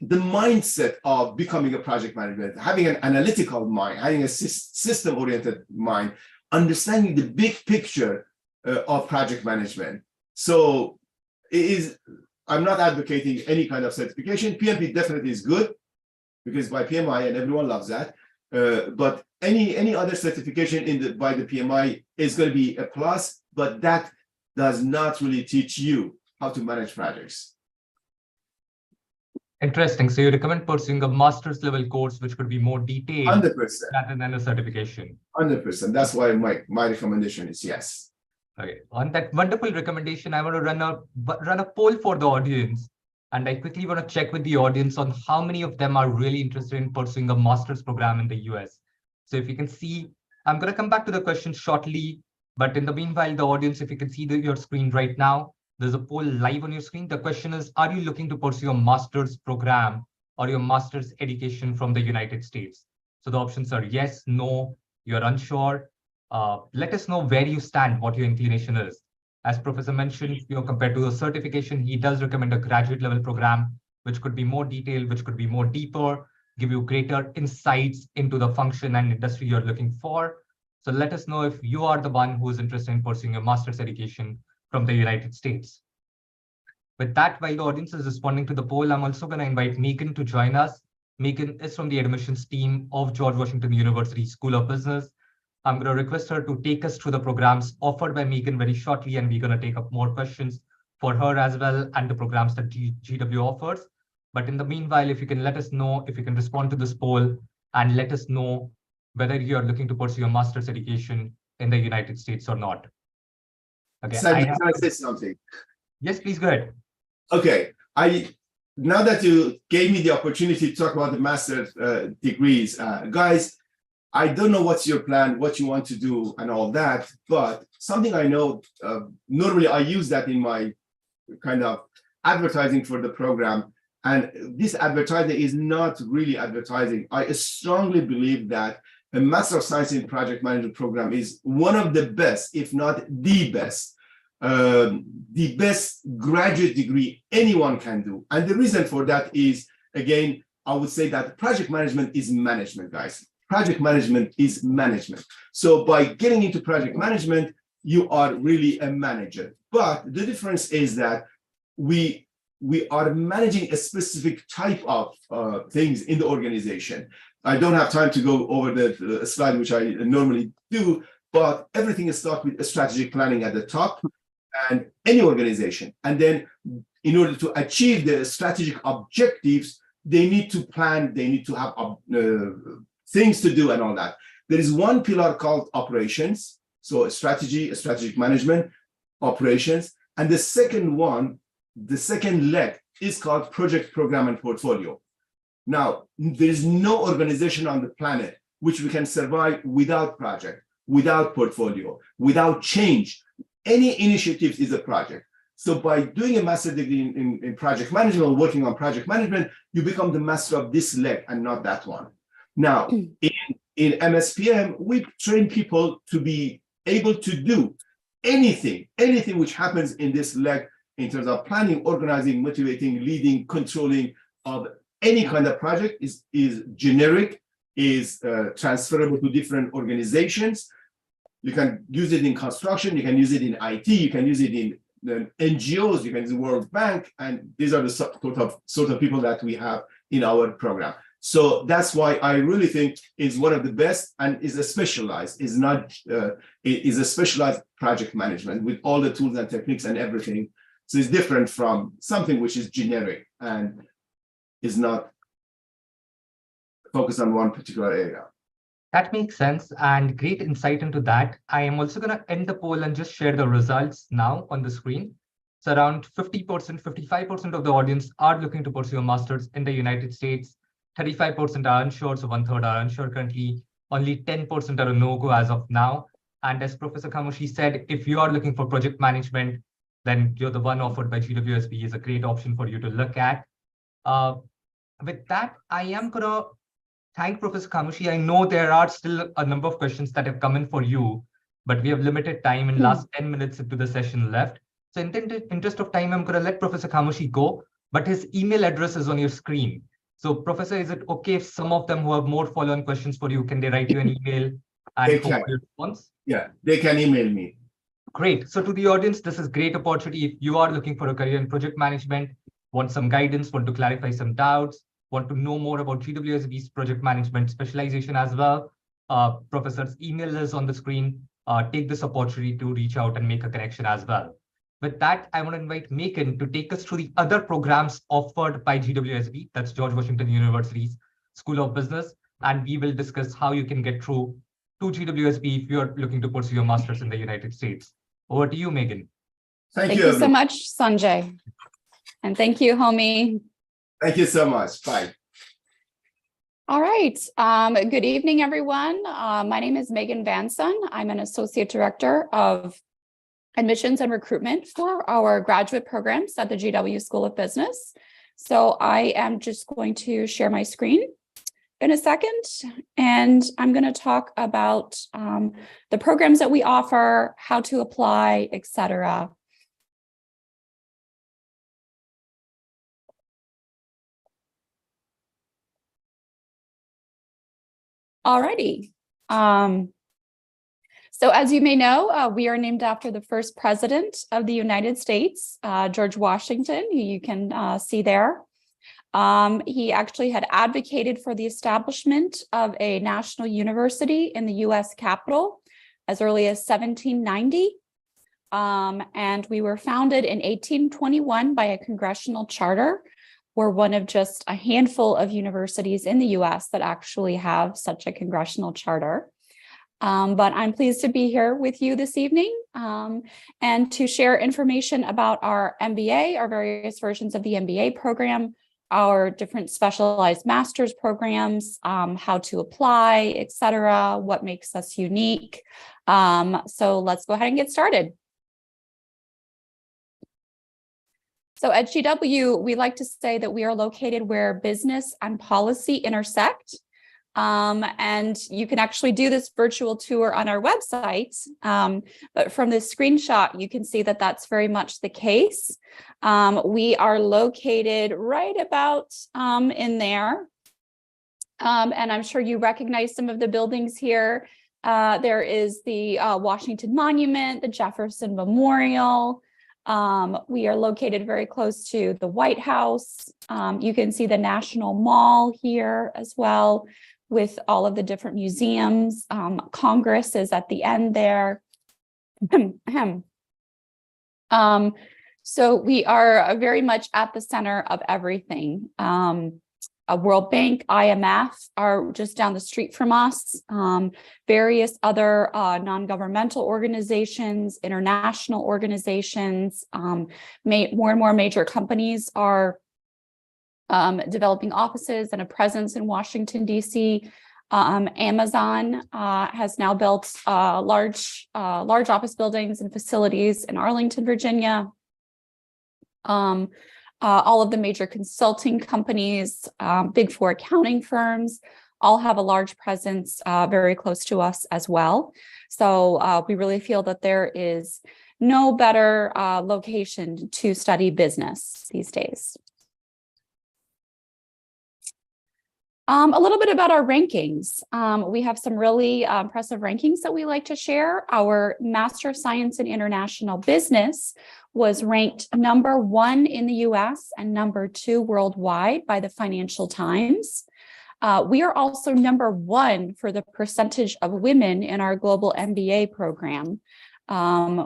S2: the mindset of becoming a project manager, having an analytical mind, having a system-oriented mind, understanding the big picture of project management. So I'm not advocating any kind of certification. PMP definitely is good because by PMI and everyone loves that. But any other certification by the PMI is going to be a plus, but that does not really teach you how to manage projects.
S1: Interesting. So you recommend pursuing a master's level course, which could be more detailed
S2: 100%.
S1: rather than a certification.
S2: 100%. That's why my recommendation is yes.
S1: Okay. On that wonderful recommendation, I want to run a poll for the audience. And I quickly want to check with the audience on how many of them are really interested in pursuing a master's program in the US. So if you can see, I'm going to come back to the question shortly. But in the meanwhile, the audience, if you can see your screen right now, there's a poll live on your screen. The question is, are you looking to pursue a master's program or your master's education from the United States? So the options are yes, no, you're unsure. Let us know where you stand, what your inclination is. As Professor mentioned, compared to a certification, he does recommend a graduate level program, which could be more detailed, which could be more deeper, give you greater insights into the function and industry you're looking for. So let us know if you are the one who is interested in pursuing a master's education from the United States. With that, while the audience is responding to the poll, I'm also going to invite Megan to join us. Megan is from the admissions team of George Washington University School of Business. I'm going to request her to take us through the programs offered by Megan very shortly, and we're going to take up more questions for her as well and the programs that GW offers. But in the meanwhile, if you can let us know, if you can respond to this poll and let us know whether you're looking to pursue a master's education in the United States or not. Okay.
S2: Sanjay, can I say something?
S1: Yes, please go ahead.
S2: Okay. Now that you gave me the opportunity to talk about the master's degrees, guys, I don't know what's your plan, what you want to do and all that, but something I know, normally I use that in my kind of advertising for the program. And this advertising is not really advertising. I strongly believe that a Master of Science in Project Management program is one of the best, if not the best graduate degree anyone can do. And the reason for that is, again, I would say that project management is management, guys. Project management is management. So by getting into project management, you are really a manager. But the difference is that we are managing a specific type of things in the organization. I don't have time to go over the slide, which I normally do, but everything starts with strategic planning at the top and any organization. And then in order to achieve the strategic objectives, they need to plan, they need to have things to do and all that. There is one pillar called operations. So strategy, strategic management, operations. And the second one, the second leg is called project, program, and portfolio. Now, there is no organization on the planet which we can survive without project, without portfolio, without change. Any initiative is a project. So by doing a master degree in project management or working on project management, you become the master of this leg and not that one. Now, in MSPM, we train people to be able to do anything which happens in this leg in terms of planning, organizing, motivating, leading, controlling of any kind of project is generic, is transferable to different organizations. You can use it in construction, you can use it in IT, you can use it in NGOs, you can use the World Bank, and these are the sort of people that we have in our program. So that's why I really think is one of the best and is a specialized, is a specialized project management with all the tools and techniques and everything. So it's different from something which is generic and is not focused on one particular area.
S1: That makes sense and great insight into that. I am also going to end the poll and just share the results now on the screen. So around 50%, 55% of the audience are looking to pursue a master's in the United States. 35% are unsure, so 1/3 are unsure currently. Only 10% are a no-go as of now. And as Professor Khamoshi said, if you are looking for project management, then you're the one offered by GWSB is a great option for you to look at. With that, I am going to thank Professor Khamoshi. I know there are still a number of questions that have come in for you, but we have limited time in last 10 minutes into the session left. So in the interest of time, I'm going to let Professor Khamoshi go, but his email address is on your screen. So Professor, is it okay if some of them who have more follow-on questions for you, can they write you an email and hope for your response?
S2: Yeah, they can email me.
S1: Great. So to the audience, this is a great opportunity. If you are looking for a career in project management, want some guidance, want to clarify some doubts, want to know more about GWSB's project management specialization as well, Professor's email is on the screen. Take this opportunity to reach out and make a connection as well. With that, I want to invite Megan to take us through the other programs offered by GWSB, that's George Washington University's School of Business, and we will discuss how you can get through to GWSB if you're looking to pursue your master's in the United States. Over to you, Megan.
S3: Thank you so much, Sanjay. And thank you, Homi.
S2: Thank you so much. Bye.
S3: All right. Good evening, everyone. My name is Megan Vanson. I'm an Associate Director of Admissions and Recruitment for our graduate programs at the GW School of Business. So I am just going to share my screen in a second, and I'm going to talk about the programs that we offer, how to apply, etc. Alrighty. So as you may know, we are named after the first president of the United States, George Washington, who you can see there. He actually had advocated for the establishment of a national university in the U.S. Capitol as early as 1790. And we were founded in 1821 by a congressional charter. We're one of just a handful of universities in the U.S. that actually have such a congressional charter. But I'm pleased to be here with you this evening and to share information about our MBA, our various versions of the MBA program, our different specialized master's programs, how to apply, etc., what makes us unique. So let's go ahead and get started. So at GW, we like to say that we are located where business and policy intersect. And you can actually do this virtual tour on our website. But from this screenshot, you can see that that's very much the case. We are located right about in there. And I'm sure you recognize some of the buildings here. There is the Washington Monument, the Jefferson Memorial. We are located very close to the White House. You can see the National Mall here as well, with all of the different museums. Congress is at the end there. So we are very much at the center of everything. World Bank, IMF are just down the street from us. Various other non-governmental organizations, international organizations, more and more major companies are developing offices and a presence in Washington, D.C. Amazon has now built large office buildings and facilities in Arlington, Virginia. All of the major consulting companies, Big Four accounting firms, all have a large presence very close to us as well. So we really feel that there is no better location to study business these days. A little bit about our rankings. We have some really impressive rankings that we like to share. Our Master of Science in International Business was ranked #1 in the US and #2 worldwide by the Financial Times. We are also #1 for the percentage of women in our global MBA program.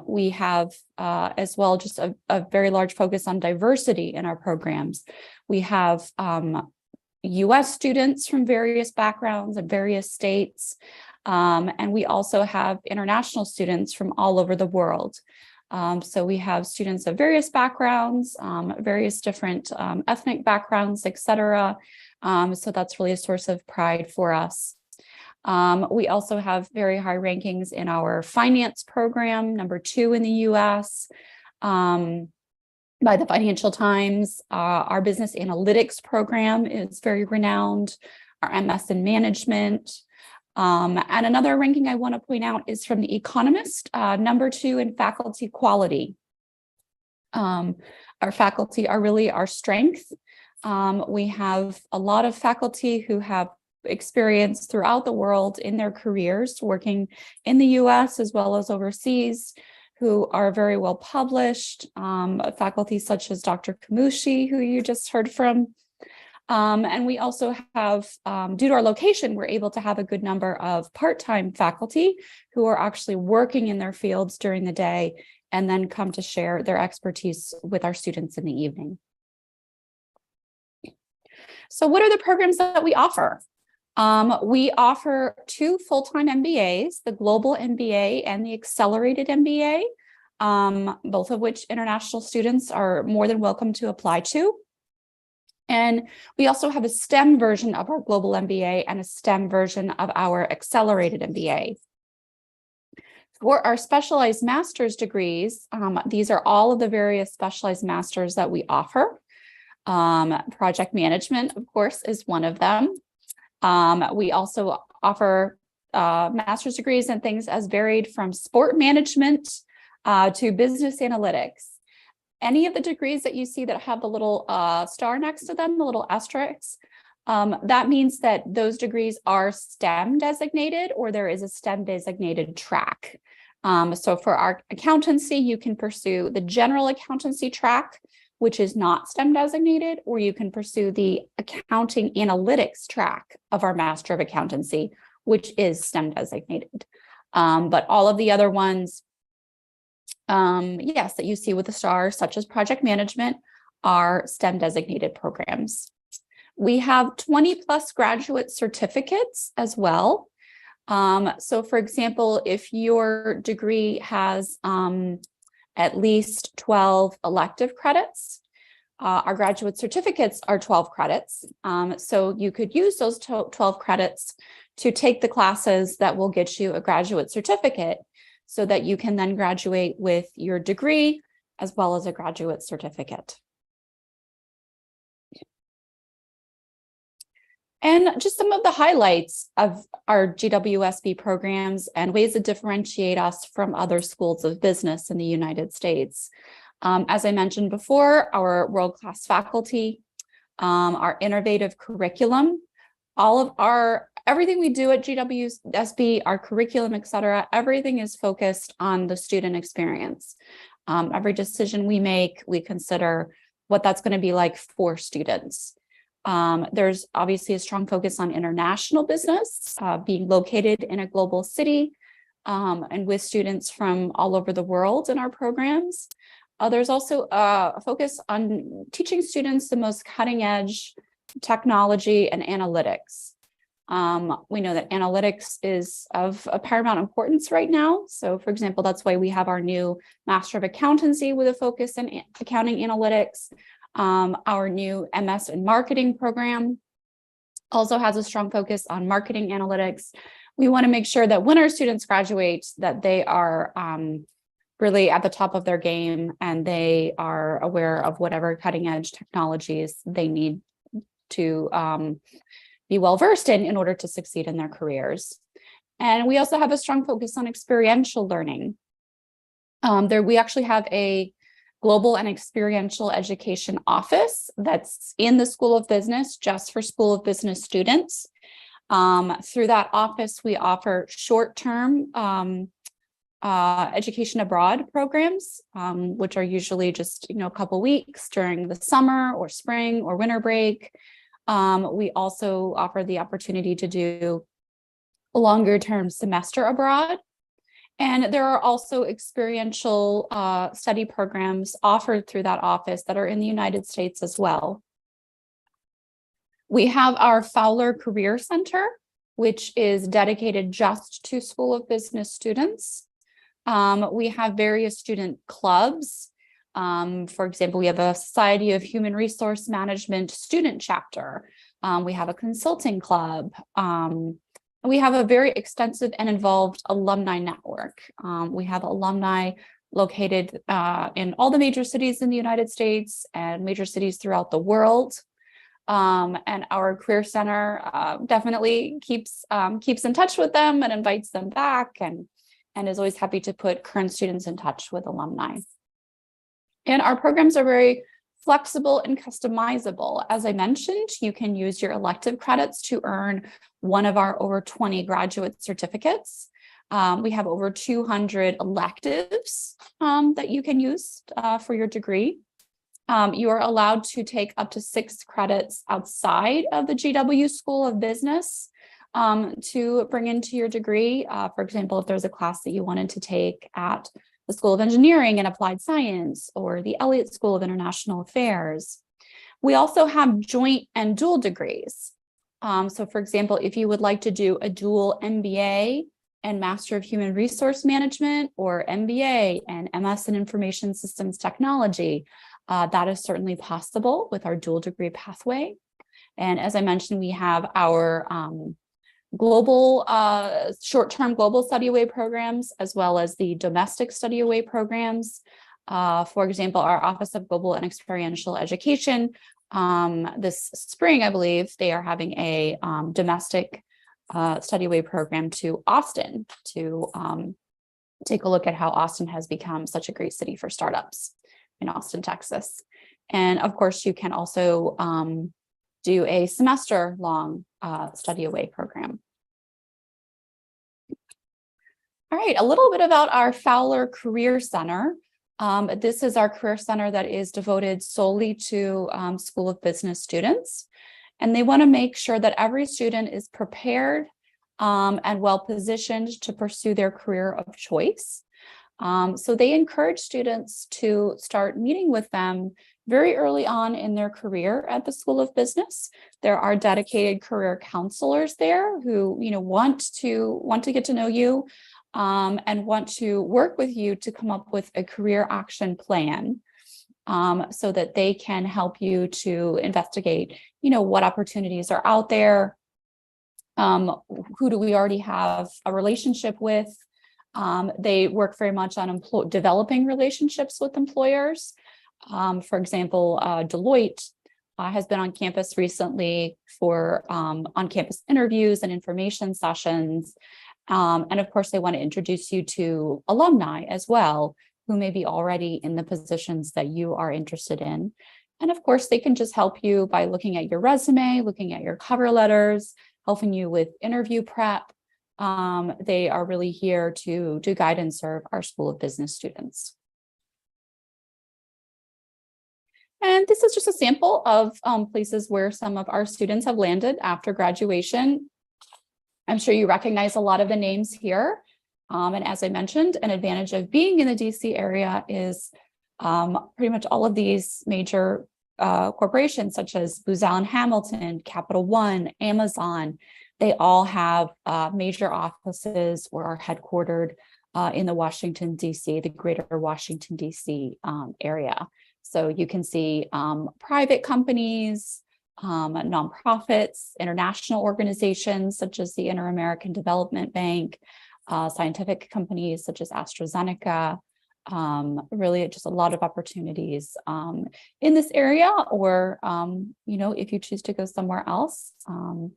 S3: We have as well just a very large focus on diversity in our programs. We have US students from various backgrounds and various states, and we also have international students from all over the world. So we have students of various backgrounds, various different ethnic backgrounds, etc. So that's really a source of pride for us. We also have very high rankings in our finance program, #2 in the US. By the Financial Times. Our business analytics program is very renowned, our MS in management. And another ranking I want to point out is from The Economist, #2 in faculty quality. Our faculty are really our strength. We have a lot of faculty who have experience throughout the world in their careers, working in the US as well as overseas, who are very well published, faculty such as Dr. Kamushi, who you just heard from. And we also have, due to our location, we're able to have a good number of part-time faculty who are actually working in their fields during the day and then come to share their expertise with our students in the evening. So what are the programs that we offer? We offer 2 full-time MBAs, the Global MBA and the Accelerated MBA, both of which international students are more than welcome to apply to. And we also have a STEM version of our Global MBA and a STEM version of our Accelerated MBA. For our specialized master's degrees, these are all of the various specialized masters that we offer. Project management, of course, is one of them. We also offer master's degrees in things as varied from sport management to business analytics. Any of the degrees that you see that have the little star next to them, the little asterisks, that means that those degrees are STEM designated, or there is a STEM designated track. So for our accountancy, you can pursue the general accountancy track, which is not STEM designated, or you can pursue the accounting analytics track of our Master of Accountancy, which is STEM designated. But all of the other ones, yes, that you see with the stars, such as project management, are STEM designated programs. We have 20+ graduate certificates as well. So for example, if your degree has at least 12 elective credits, our graduate certificates are 12 credits. So you could use those 12 credits to take the classes that will get you a graduate certificate so that you can then graduate with your degree as well as a graduate certificate. And just some of the highlights of our GWSB programs and ways that differentiate us from other schools of business in the United States. As I mentioned before, our world-class faculty, our innovative curriculum, everything we do at GWSB, our curriculum, et cetera, everything is focused on the student experience. Every decision we make, we consider what that's going to be like for students. There's obviously a strong focus on international business, being located in a global city, and with students from all over the world in our programs. There's also a focus on teaching students the most cutting edge technology and analytics. We know that analytics is of a paramount importance right now. So for example, that's why we have our new Master of Accountancy with a focus in accounting analytics. Our new MS in Marketing program also has a strong focus on marketing analytics. We want to make sure that when our students graduate, that they are really at the top of their game and they are aware of whatever cutting edge technologies they need to be well versed in order to succeed in their careers. And we also have a strong focus on experiential learning. We actually have a global and experiential education office that's in the School of Business, just for School of Business students. Through that office, we offer short-term education abroad programs, which are usually just a couple weeks during the summer or spring or winter break. We also offer the opportunity to do a longer-term semester abroad. And there are also experiential study programs offered through that office that are in the United States as well. We have our Fowler Career Center, which is dedicated just to School of Business students. We have various student clubs. For example, we have a Society of Human Resource Management student chapter. We have a consulting club. We have a very extensive and involved alumni network. We have alumni located in all the major cities in the United States and major cities throughout the world. And our Career Center definitely keeps in touch with them and invites them back and is always happy to put current students in touch with alumni. And our programs are very flexible and customizable. As I mentioned, you can use your elective credits to earn one of our over 20 graduate certificates. We have over 200 electives that you can use for your degree. You are allowed to take up to 6 credits outside of the GW School of Business to bring into your degree. For example, if there's a class that you wanted to take at the School of Engineering and Applied Science, or the Elliott School of International Affairs. We also have joint and dual degrees. So for example, if you would like to do a dual MBA and Master of Human Resource Management, or MBA and MS in Information Systems Technology, that is certainly possible with our dual degree pathway. And as I mentioned, we have our global short-term global study away programs, as well as the domestic study away programs. For example, our Office of Global and Experiential Education, this spring, I believe, they are having a domestic study away program to Austin to take a look at how Austin has become such a great city for startups in Austin, Texas. And of course, you can also do a semester-long study away program. All right, a little bit about our Fowler Career Center. This is our career center that is devoted solely to School of Business students. And they want to make sure that every student is prepared and well positioned to pursue their career of choice. So they encourage students to start meeting with them very early on in their career at the School of Business. There are dedicated career counselors there who, want to get to know you and want to work with you to come up with a career action plan, so that they can help you to investigate, what opportunities are out there, who do we already have a relationship with. They work very much on developing relationships with employers. For example, Deloitte has been on campus recently for on-campus interviews and information sessions. And of course, they want to introduce you to alumni as well, who may be already in the positions that you are interested in. And of course, they can just help you by looking at your resume, looking at your cover letters, helping you with interview prep. They are really here to guide and serve our School of Business students. And this is just a sample of places where some of our students have landed after graduation. I'm sure you recognize a lot of the names here. And as I mentioned, an advantage of being in the DC area is pretty much all of these major corporations, such as Booz Allen Hamilton, Capital One, Amazon, they all have major offices or are headquartered in the Washington, DC, the greater Washington, DC area. So you can see private companies, nonprofits, international organizations such as the Inter-American Development Bank, scientific companies such as AstraZeneca, really just a lot of opportunities in this area, or if you choose to go somewhere else, the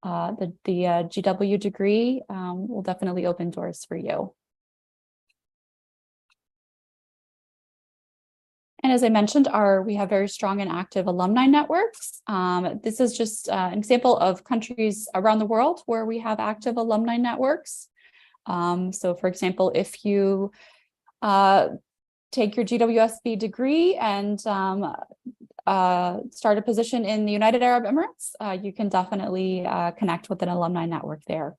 S3: GW degree will definitely open doors for you. And as I mentioned, we have very strong and active alumni networks. This is just an example of countries around the world where we have active alumni networks. So for example, if you take your GWSB degree and start a position in the United Arab Emirates, you can definitely connect with an alumni network there.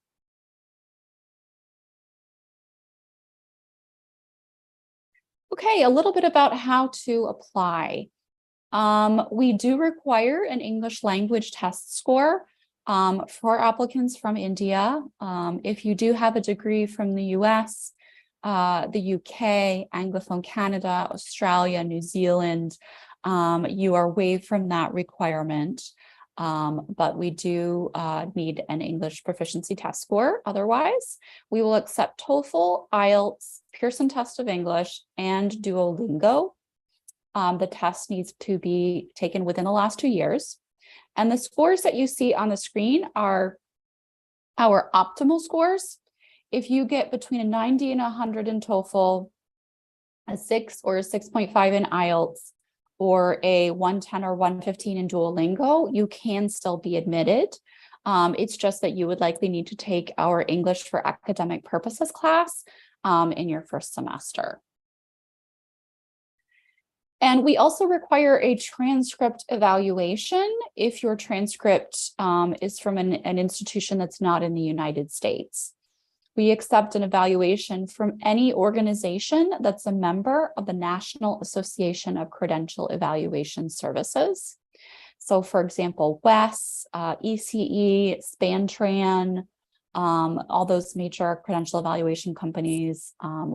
S3: Okay, a little bit about how to apply. We do require an English language test score for applicants from India. If you do have a degree from the US, the UK, Anglophone Canada, Australia, New Zealand, you are waived from that requirement. But we do need an English proficiency test score. Otherwise, we will accept TOEFL, IELTS, Pearson Test of English, and Duolingo. The test needs to be taken within the last 2 years. And the scores that you see on the screen are our optimal scores. If you get between a 90 and 100 in TOEFL, a 6 or a 6.5 in IELTS, or a 110 or 115 in Duolingo, you can still be admitted. It's just that you would likely need to take our English for Academic Purposes class in your first semester. And we also require a transcript evaluation if your transcript is from an institution that's not in the United States. we accept an evaluation from any organization that's a member of the National Association of Credential Evaluation Services. So for example, WES, ECE, Spantran, all those major credential evaluation companies,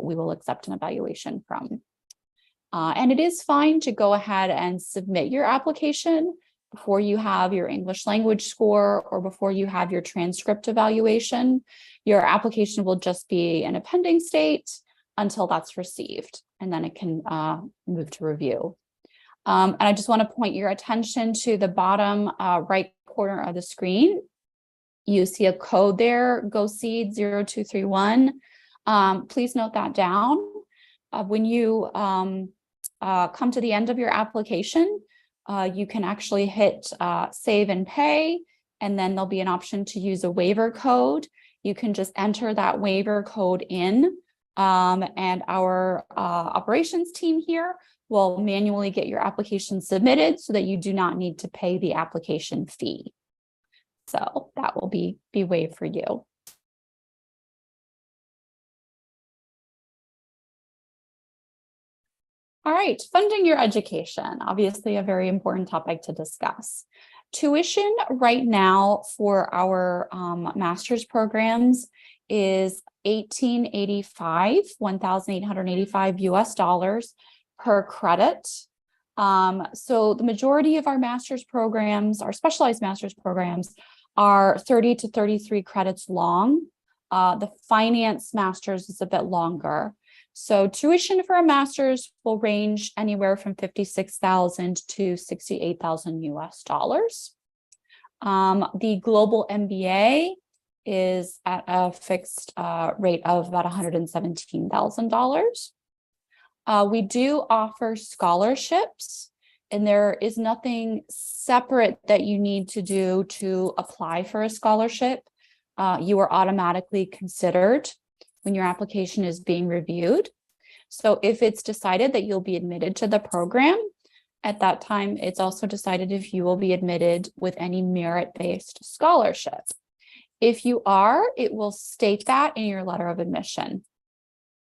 S3: we will accept an evaluation from. And it is fine to go ahead and submit your application before you have your English language score or before you have your transcript evaluation. Your application will just be in a pending state until that's received, and then it can move to review. And I just want to point your attention to the bottom right corner of the screen. You see a code there, GoSeed 0231. Please note that down. When you come to the end of your application, you can actually hit save and pay, and then there'll be an option to use a waiver code. You can just enter that waiver code in, and our operations team here will manually get your application submitted so that you do not need to pay the application fee. So that will be waived for you. All right, funding your education, obviously a very important topic to discuss. Tuition right now for our master's programs is $1,885 US per credit. So the majority of our master's programs, our specialized master's programs, are 30 to 33 credits long. The finance master's is a bit longer. So tuition for a master's will range anywhere from $56,000 to $68,000 US. The global MBA is at a fixed rate of about $117,000. We do offer scholarships, and there is nothing separate that you need to do to apply for a scholarship. You are automatically considered when your application is being reviewed. So if it's decided that you'll be admitted to the program, at that time, it's also decided if you will be admitted with any merit-based scholarship. If you are, it will state that in your letter of admission.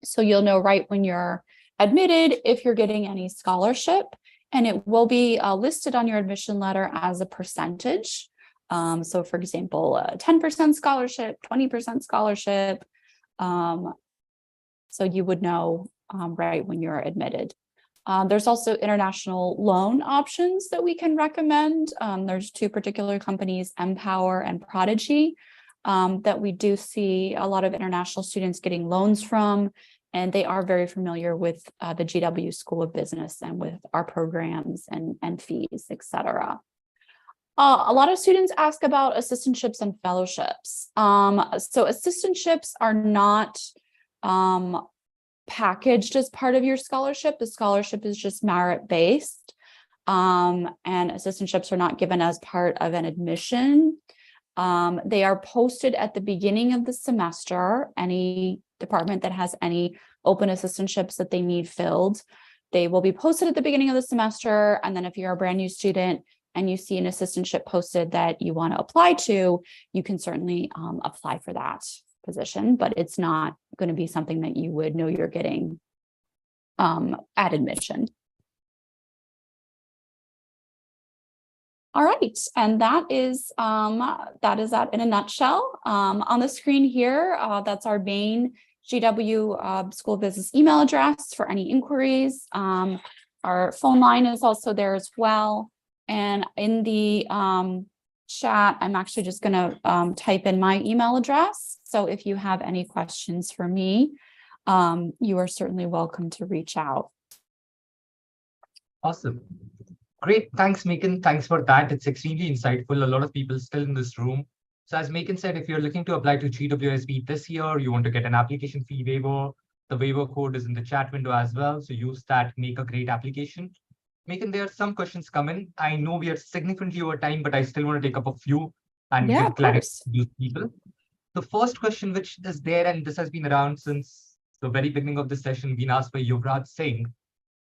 S3: So you'll know right when you're admitted if you're getting any scholarship, and it will be listed on your admission letter as a percentage. So for example, 10% scholarship, 20% scholarship. So you would know right when you're admitted. There's also international loan options that we can recommend. There's two particular companies, Empower and Prodigy, that we do see a lot of international students getting loans from, and they are very familiar with the GW School of Business and with our programs and fees, etc. A lot of students ask about assistantships and fellowships. So assistantships are not packaged as part of your scholarship. The scholarship is just merit-based, and assistantships are not given as part of an admission. They are posted at the beginning of the semester. Any department that has any open assistantships that they need filled, they will be posted at the beginning of the semester. And then if you're a brand new student and you see an assistantship posted that you want to apply to, you can certainly apply for that position, but it's not going to be something that you would know you're getting at admission. All right, and that is that in a nutshell. On the screen here, that's our main GW School of Business email address for any inquiries. Our phone line is also there as well. And in the chat, I'm actually just going to type in my email address. So if you have any questions for me, you are certainly welcome to reach out.
S1: Awesome. Great. Thanks, Megan. Thanks for that. It's extremely insightful. A lot of people still in this room. So as Megan said, if you're looking to apply to GWSB this year, you want to get an application fee waiver, the waiver code is in the chat window as well. So use that, make a great application. Megan, there are some questions coming. I know we are significantly over time, but I still want to take up a few and give clarity to these people. The first question, which is there, and this has been around since the very beginning of the session, been asked by Yuvraj Singh,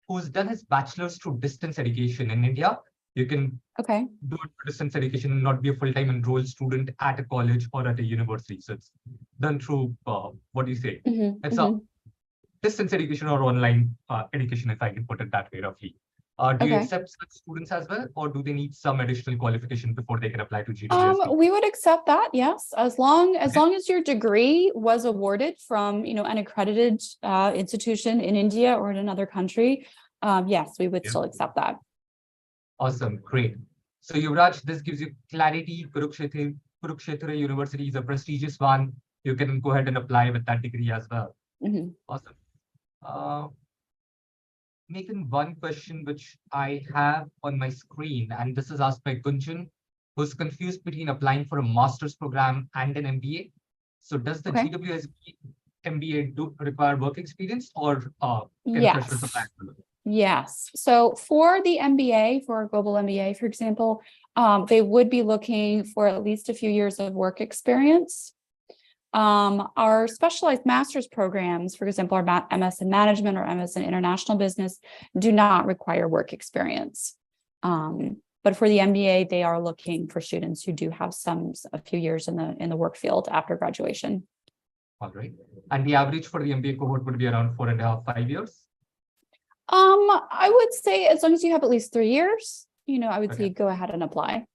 S1: who's done his bachelor's through distance education in India. You can
S3: Okay.
S1: do it for distance education and not be a full-time enrolled student at a college or at a university. So it's done through, what do you say? It's a distance education or online education, if I can put it that way, roughly. Do you
S3: Okay.
S1: accept such students as well, or do they need some additional qualification before they can apply to GWSB?
S3: We would accept that, yes, as long as your degree was awarded from, an accredited institution in India or in another country. Yes, we would still accept that.
S1: Awesome, great. So Yuvraj, this gives you clarity. Kurukshetra University is a prestigious one. You can go ahead and apply with that degree as well. Awesome. Megan, one question which I have on my screen, and this is asked by Gunjan, who's confused between applying for a master's program and an MBA. So does the GWSB MBA require work experience, or can freshers apply?
S3: Yes. So for the MBA, for a global MBA, for example, they would be looking for at least a few years of work experience. Our specialized master's programs, for example, our MS in management or MS in international business, do not require work experience. But for the MBA, they are looking for students who do have a few years in the work field after graduation.
S1: All right. And the average for the MBA cohort would be around 4.5, 5 years?
S3: I would say as long as you have at least 3 years, I would say go ahead and apply.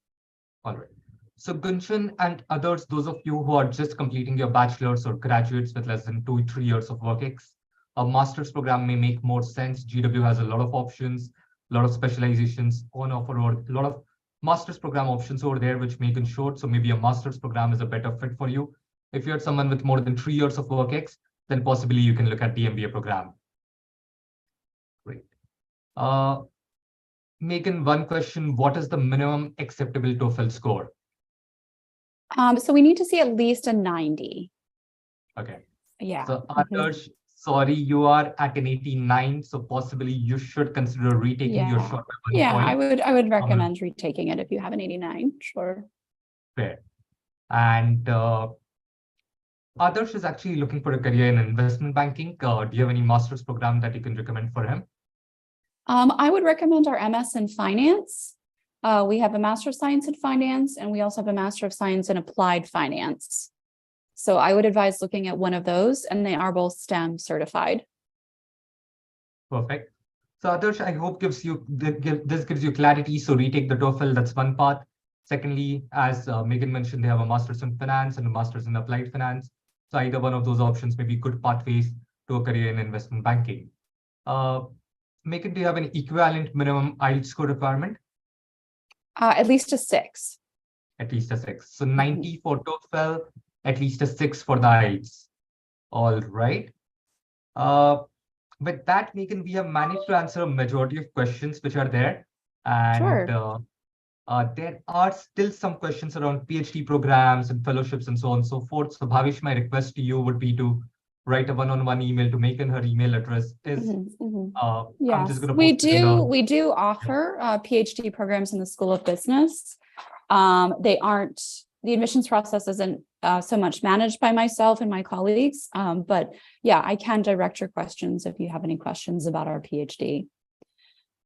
S1: All right. So Gunshan and others, those of you who are just completing your bachelor's or graduates with less than 2-3 years of work ex, a master's program may make more sense. GW has a lot of options, a lot of specializations on offer, or a lot of master's program options over there, which make it short. So maybe a master's program is a better fit for you. If you're someone with more than 3 years of work ex, then possibly you can look at the MBA program. Great. Megan, one question, what is the minimum acceptable TOEFL score?
S3: So we need to see at least a 90.
S1: Okay.
S3: Yeah.
S1: So Adarsh, sorry, you are at an 89, so possibly you should consider retaking your short by 1 point.
S3: I would recommend retaking it if you have an 89. Sure.
S1: Fair. And Adarsh is actually looking for a career in investment banking. Do you have any master's program that you can recommend for him?
S3: I would recommend our MS in finance. We have a Master of Science in Finance, and we also have a Master of Science in Applied Finance. So I would advise looking at one of those, and they are both STEM certified.
S1: Perfect. So Adarsh, I hope this gives you clarity. So retake the TOEFL, that's one path. Secondly, as Megan mentioned, they have a Master's in Finance and a Master's in Applied Finance. So either one of those options may be good pathways to a career in investment banking. Megan, do you have an equivalent minimum IELTS score requirement?
S3: At least a 6.
S1: At least a 6. So 90 for TOEFL, at least a 6 for the IELTS. All right. With that, Megan, we have managed to answer a majority of questions which are there. And there are still some questions around PhD programs and fellowships and so on and so forth. So Bhavish, my request to you would be to write a one-on-one email to Megan. Her email address is
S3: yes, we do offer PhD programs in the School of Business. The admissions process isn't so much managed by myself and my colleagues, but yeah, I can direct your questions if you have any questions about our PhD.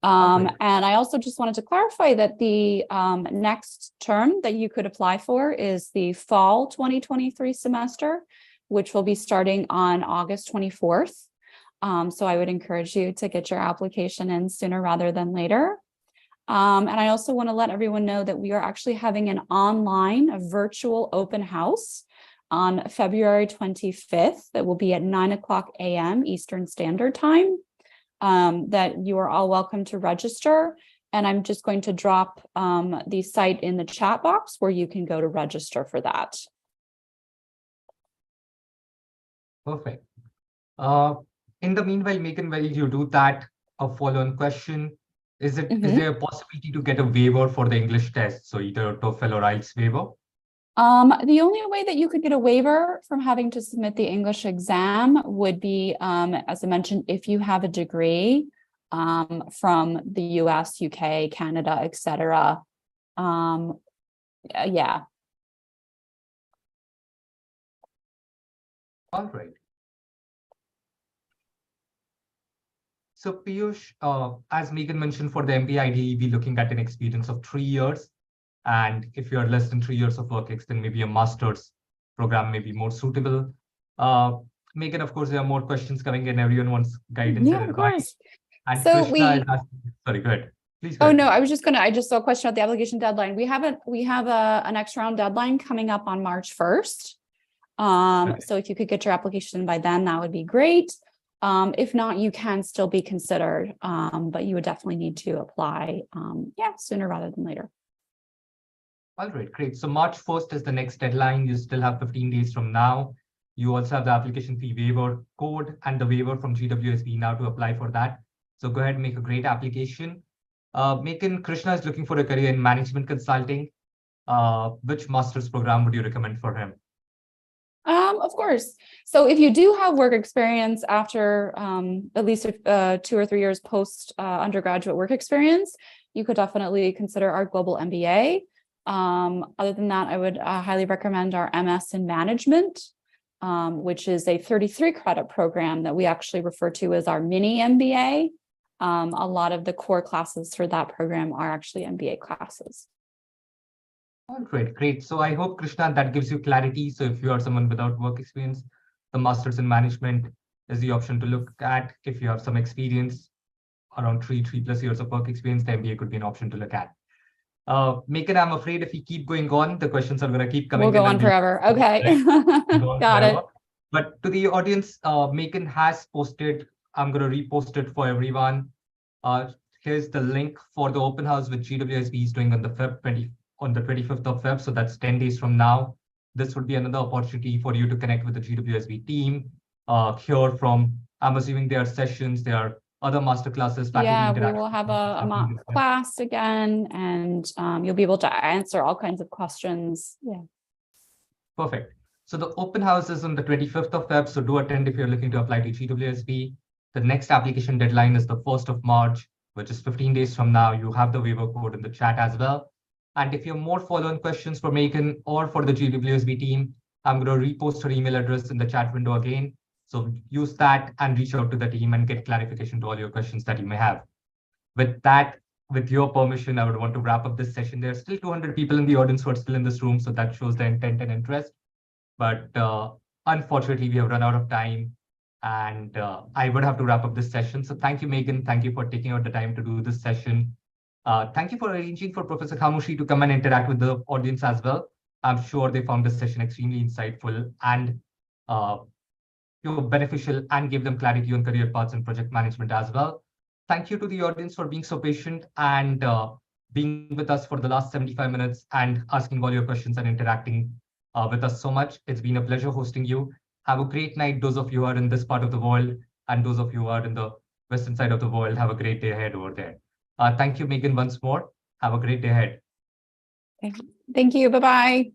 S3: And I also just wanted to clarify that the next term that you could apply for is the fall 2023 semester, which will be starting on August 24th. So I would encourage you to get your application in sooner rather than later. And I also want to let everyone know that we are actually having an a virtual open house on February 25th that will be at 9:00 a.m. Eastern Standard Time. That you are all welcome to register. And I'm just going to drop the site in the chat box where you can go to register for that.
S1: Perfect. In the meanwhile, Megan, while you do that, a follow-on question. Is there a possibility to get a waiver for the English test? So either a TOEFL or IELTS waiver?
S3: The only way that you could get a waiver from having to submit the English exam would be, as I mentioned, if you have a degree from the US, UK, Canada, etc. Yeah.
S1: All right. So Piyush, as Megan mentioned, for the MBA, ideally be looking at an experience of 3 years. And if you're less than 3 years of work, then maybe a master's program may be more suitable. Megan, of course, there are more questions coming in. Everyone wants guidance and
S3: Yeah, of
S1: advice.
S3: course.
S1: And
S3: So
S1: Krishna is asking, sorry, go ahead. Please go
S3: Oh,
S1: ahead.
S3: no, I just saw a question about the application deadline. We have a next round deadline coming up on March 1st.
S1: Okay.
S3: So if you could get your application by then, that would be great. If not, you can still be considered, but you would definitely need to apply, sooner rather than later.
S1: All right, great. So March 1st is the next deadline. You still have 15 days from now. You also have the application fee waiver code and the waiver from GWSB now to apply for that. So go ahead and make a great application. Megan, Krishna is looking for a career in management consulting. Which master's program would you recommend for him?
S3: Of course. So if you do have work experience after at least 2 or 3 years post undergraduate work experience, you could definitely consider our global MBA. Other than that, I would highly recommend our MS in management, which is a 33 credit program that we actually refer to as our mini MBA. A lot of the core classes for that program are actually MBA classes.
S1: All right, great. So I hope, Krishna, that gives you clarity. So if you are someone without work experience, the master's in management is the option to look at. If you have some experience, around 3+ years of work experience, the MBA could be an option to look at. Megan, I'm afraid if we keep going on, the questions are going to keep coming.
S3: We'll go on forever. Okay. Got it.
S1: But to the audience, Megan has posted, I'm going to repost it for everyone. Here's the link for the open house which GWSB is doing on the 25th of Feb. So that's 10 days from now. This would be another opportunity for you to connect with the GWSB team, hear from, I'm assuming there are sessions, there are other masterclasses.
S3: Yeah, we will have a mock class again, and you'll be able to answer all kinds of questions. Yeah.
S1: Perfect. So the open house is on the 25th of Feb. So do attend if you're looking to apply to GWSB. The next application deadline is the 1st of March, which is 15 days from now. You have the waiver code in the chat as well. And if you have more follow-on questions for Megan or for the GWSB team, I'm going to repost her email address in the chat window again. So use that and reach out to the team and get clarification to all your questions that you may have. With that, with your permission, I would want to wrap up this session. There are still 200 people in the audience who are still in this room, so that shows the intent and interest. But unfortunately, we have run out of time, and I would have to wrap up this session. So thank you, Megan. Thank you for taking out the time to do this session. Thank you for arranging for Professor Khamoshi to come and interact with the audience as well. I'm sure they found this session extremely insightful and beneficial, and gave them clarity on career paths and project management as well. Thank you to the audience for being so patient and being with us for the last 75 minutes and asking all your questions and interacting with us so much. It's been a pleasure hosting you. Have a great night, those of you who are in this part of the world, and those of you who are in the western side of the world. Have a great day ahead over there. Thank you, Megan, once more. Have a great day ahead.
S3: Thank you. Bye-bye.